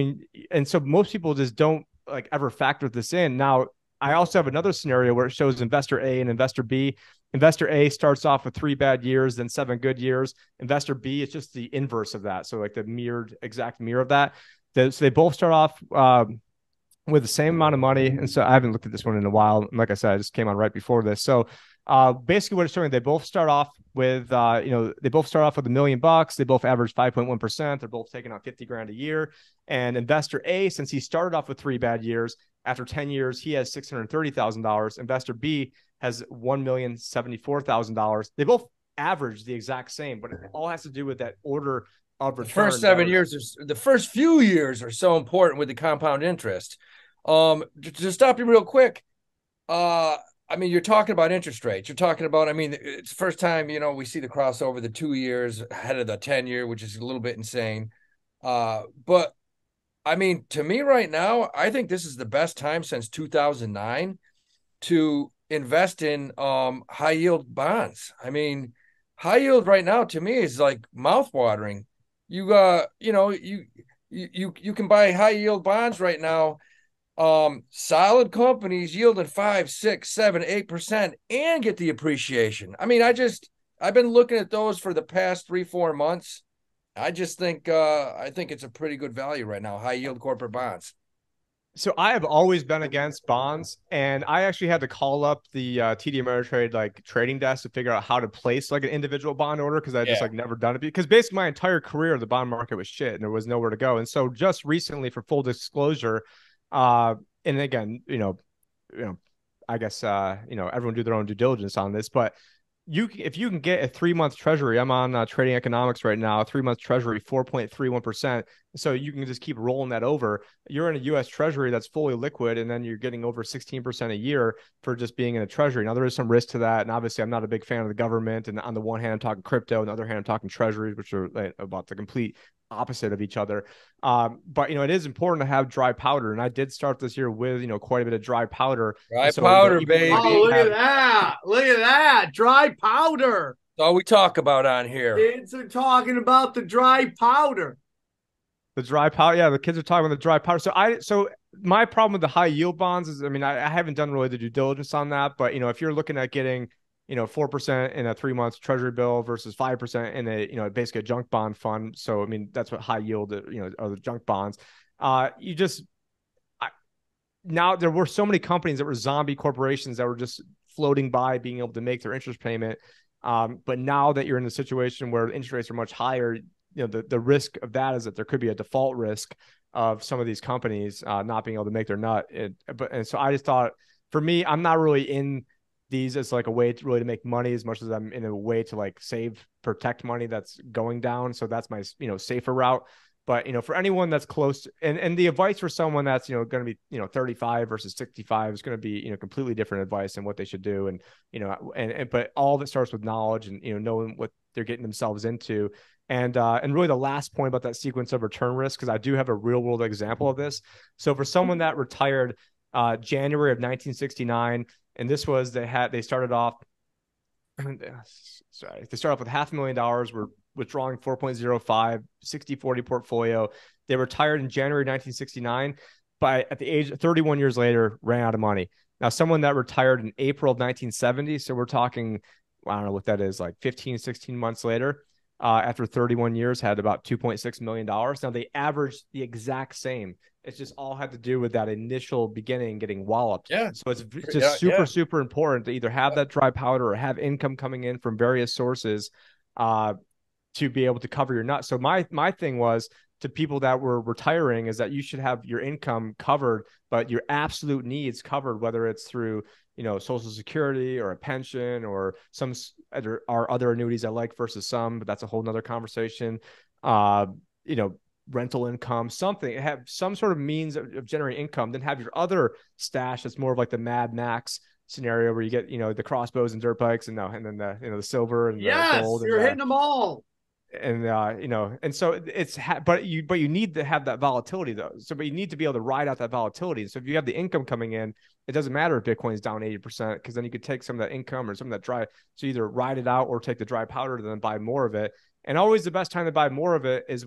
most people just don't like ever factor this in. Now, I also have another scenario where it shows investor A and investor B. Investor A starts off with 3 bad years, then 7 good years. Investor B is just the inverse of that. So like the exact mirror of that. So they both start off with the same amount of money. And so I haven't looked at this one in a while. Like I said, I just came on right before this. So basically what it's showing, they both start off with, they both start off with $1 million. They both average 5.1%. They're both taking out 50 grand a year. And investor A, since he started off with 3 bad years, after 10 years, he has $630,000. Investor B has $1,074,000. They both average the exact same, but it all has to do with that order of return. The first few years are so important with the compound interest. To stop you real quick, you're talking about interest rates. You're talking about, it's the first time, we see the crossover, the 2 years ahead of the 10-year, which is a little bit insane. But to me right now, I think this is the best time since 2009 to invest in high yield bonds. High yield right now to me is like mouthwatering. You can buy high yield bonds right now. Solid companies yielding 5, 6, 7, 8% and get the appreciation. I've been looking at those for the past 3-4 months. I just think I think it's a pretty good value right now, high yield corporate bonds. So I have always been against bonds, and I actually had to call up the TD Ameritrade like trading desk to figure out how to place like an individual bond order because I just like never done it because basically my entire career the bond market was shit and there was nowhere to go. And so just recently, for full disclosure, and again, I guess everyone do their own due diligence on this, but if you can get a 3-month treasury, I'm on Trading Economics right now, a 3-month treasury, 4.31%. So you can just keep rolling that over. You're in a U.S. treasury that's fully liquid, and then you're getting over 16% a year for just being in a treasury. Now, there is some risk to that. And obviously, I'm not a big fan of the government. And on the one hand, I'm talking crypto. On the other hand, I'm talking treasuries, which are about the complete opposite of each other. But it is important to have dry powder. And I did start this year with, quite a bit of dry powder. Powder, baby. Oh, look at that. Look at that. Dry powder. That's all we talk about on here. Kids are talking about the dry powder. The dry powder. Yeah, the kids are talking about the dry powder. So my problem with the high yield bonds is, I haven't done really the due diligence on that, but if you're looking at getting 4% in a 3-month treasury bill versus 5% in a, basically a junk bond fund. So, that's what high yield, are the junk bonds. Now there were so many companies that were zombie corporations that were just floating by being able to make their interest payment. But now that you're in a situation where interest rates are much higher, the risk of that is that there could be a default risk of some of these companies not being able to make their nut. And so I just thought, for me, I'm not really in these as like a way to really to make money as much as I'm in a way to like protect money that's going down. So that's my, safer route. But, for anyone that's close and the advice for someone that's, going to be, 35 versus 65 is going to be, completely different advice and what they should do. And, but all of it starts with knowledge and, knowing what they're getting themselves into. And really the last point about that sequence of return risk, because I do have a real world example of this. So for someone that retired January of 1969, and this was, they started off, sorry, they started off with $500,000. We're withdrawing 4.05, 60-40 portfolio. They retired in January 1969. at the age of 31 years later, ran out of money. Now, someone that retired in April of 1970, so we're talking, I don't know what that is, like 15, 16 months later, after 31 years, had about $2.6 million. Now, they averaged the exact same. It's just all had to do with that initial beginning getting walloped. Yeah. So it's just super important to either have that dry powder or have income coming in from various sources to be able to cover your nuts. So my thing was, to people that were retiring, is that you should have your income covered, but your absolute needs covered, whether it's through, Social Security or a pension or some other annuities I like versus some, but that's a whole nother conversation. Rental income, something, have some sort of means of generating income, then have your other stash that's more of like the Mad Max scenario where you get, the crossbows and dirt bikes and then the silver and the gold. You're hitting them all. And and so it's but you need to have that volatility though. But you need to be able to ride out that volatility. So if you have the income coming in, it doesn't matter if Bitcoin's down 80%, because then you could take some of that income or some of that dry, so either ride it out or take the dry powder and then buy more of it. And always the best time to buy more of it is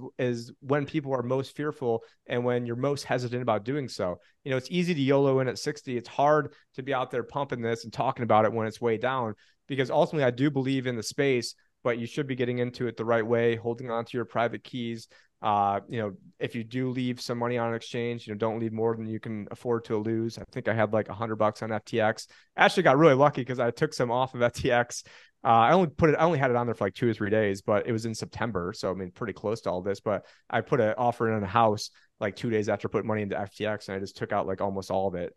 when people are most fearful and when you're most hesitant about doing so. It's easy to YOLO in at 60. It's hard to be out there pumping this and talking about it when it's way down, because ultimately I do believe in the space, but you should be getting into it the right way, holding on to your private keys. If you do leave some money on an exchange, don't leave more than you can afford to lose. I think I had like $100 on FTX. Actually got really lucky because I took some off of FTX. I only had it on there for like 2 or 3 days, but it was in September. So, I mean, pretty close to all this, but I put an offer in a house like 2 days after putting money into FTX, and I just took out like almost all of it.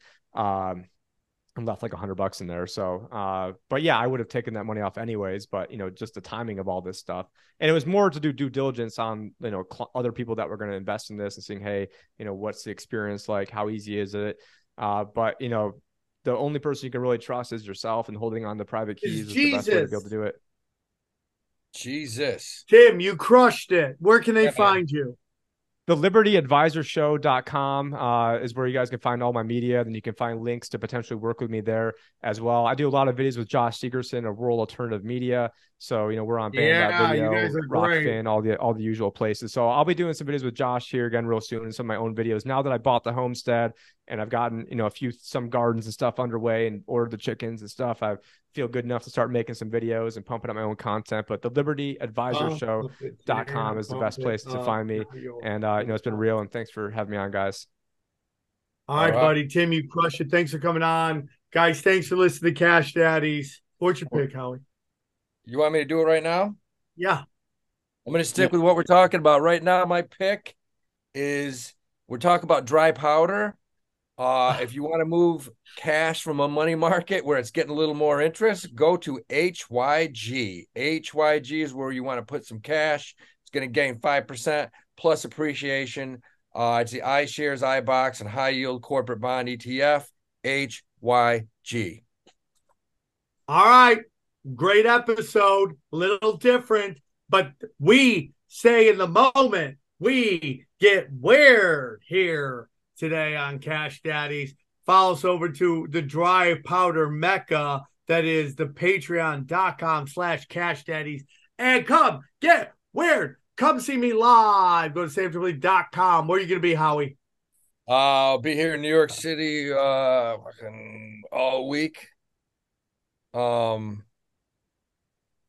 And left like $100 in there. So, but yeah, I would have taken that money off anyways, but just the timing of all this stuff. And it was more to do due diligence on, other people that were going to invest in this and seeing, hey, what's the experience like? How easy is it? But the only person you can really trust is yourself, and holding on to private keys is the best way to be able to do it. Jesus. Tim, you crushed it. Where can they find you? The libertyadvisorshow.com is where you guys can find all my media. Then you can find links to potentially work with me there as well. I do a lot of videos with Josh Segerson of Rural Alternative Media. So, we're on Band.video, Rockfin, all the usual places. So I'll be doing some videos with Josh here again real soon, and some of my own videos. Now that I bought the homestead and I've gotten, some gardens and stuff underway and ordered the chickens and stuff, I feel good enough to start making some videos and pumping up my own content. But the libertyadvisorshow.com is the best place to find me. And, it's been real, and thanks for having me on, guys. All right, buddy. Tim, you crushed it. Thanks for coming on. Guys, thanks for listening to Cash Daddies. What's your pick, Howie? You want me to do it right now? Yeah. I'm going to stick with what we're talking about right now. My pick is, we're talking about dry powder. If you want to move cash from a money market where it's getting a little more interest, go to HYG. HYG is where you want to put some cash. It's going to gain 5% plus appreciation. It's the iShares, iBox, and high yield corporate bond ETF. HYG. All right. Great episode. A little different, but we say in the moment, we get weird here today on Cash Daddies. Follow us over to the dry powder mecca. That is the patreon.com/Cash Daddies. And come get weird. Come see me live. Go to SamTripoli.com. Where are you going to be, Howie? I'll be here in New York City all week.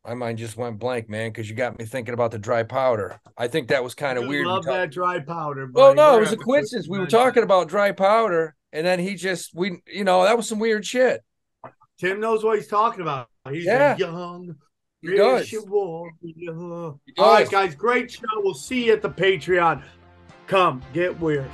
My mind just went blank, man, because you got me thinking about the dry powder. I think that was kind of weird. Love that dry powder. Well, no, it was a coincidence. We were talking about dry powder, and then that was some weird shit. Tim knows what he's talking about. He's a young warrior. All right, guys, great show. We'll see you at the Patreon. Come get weird.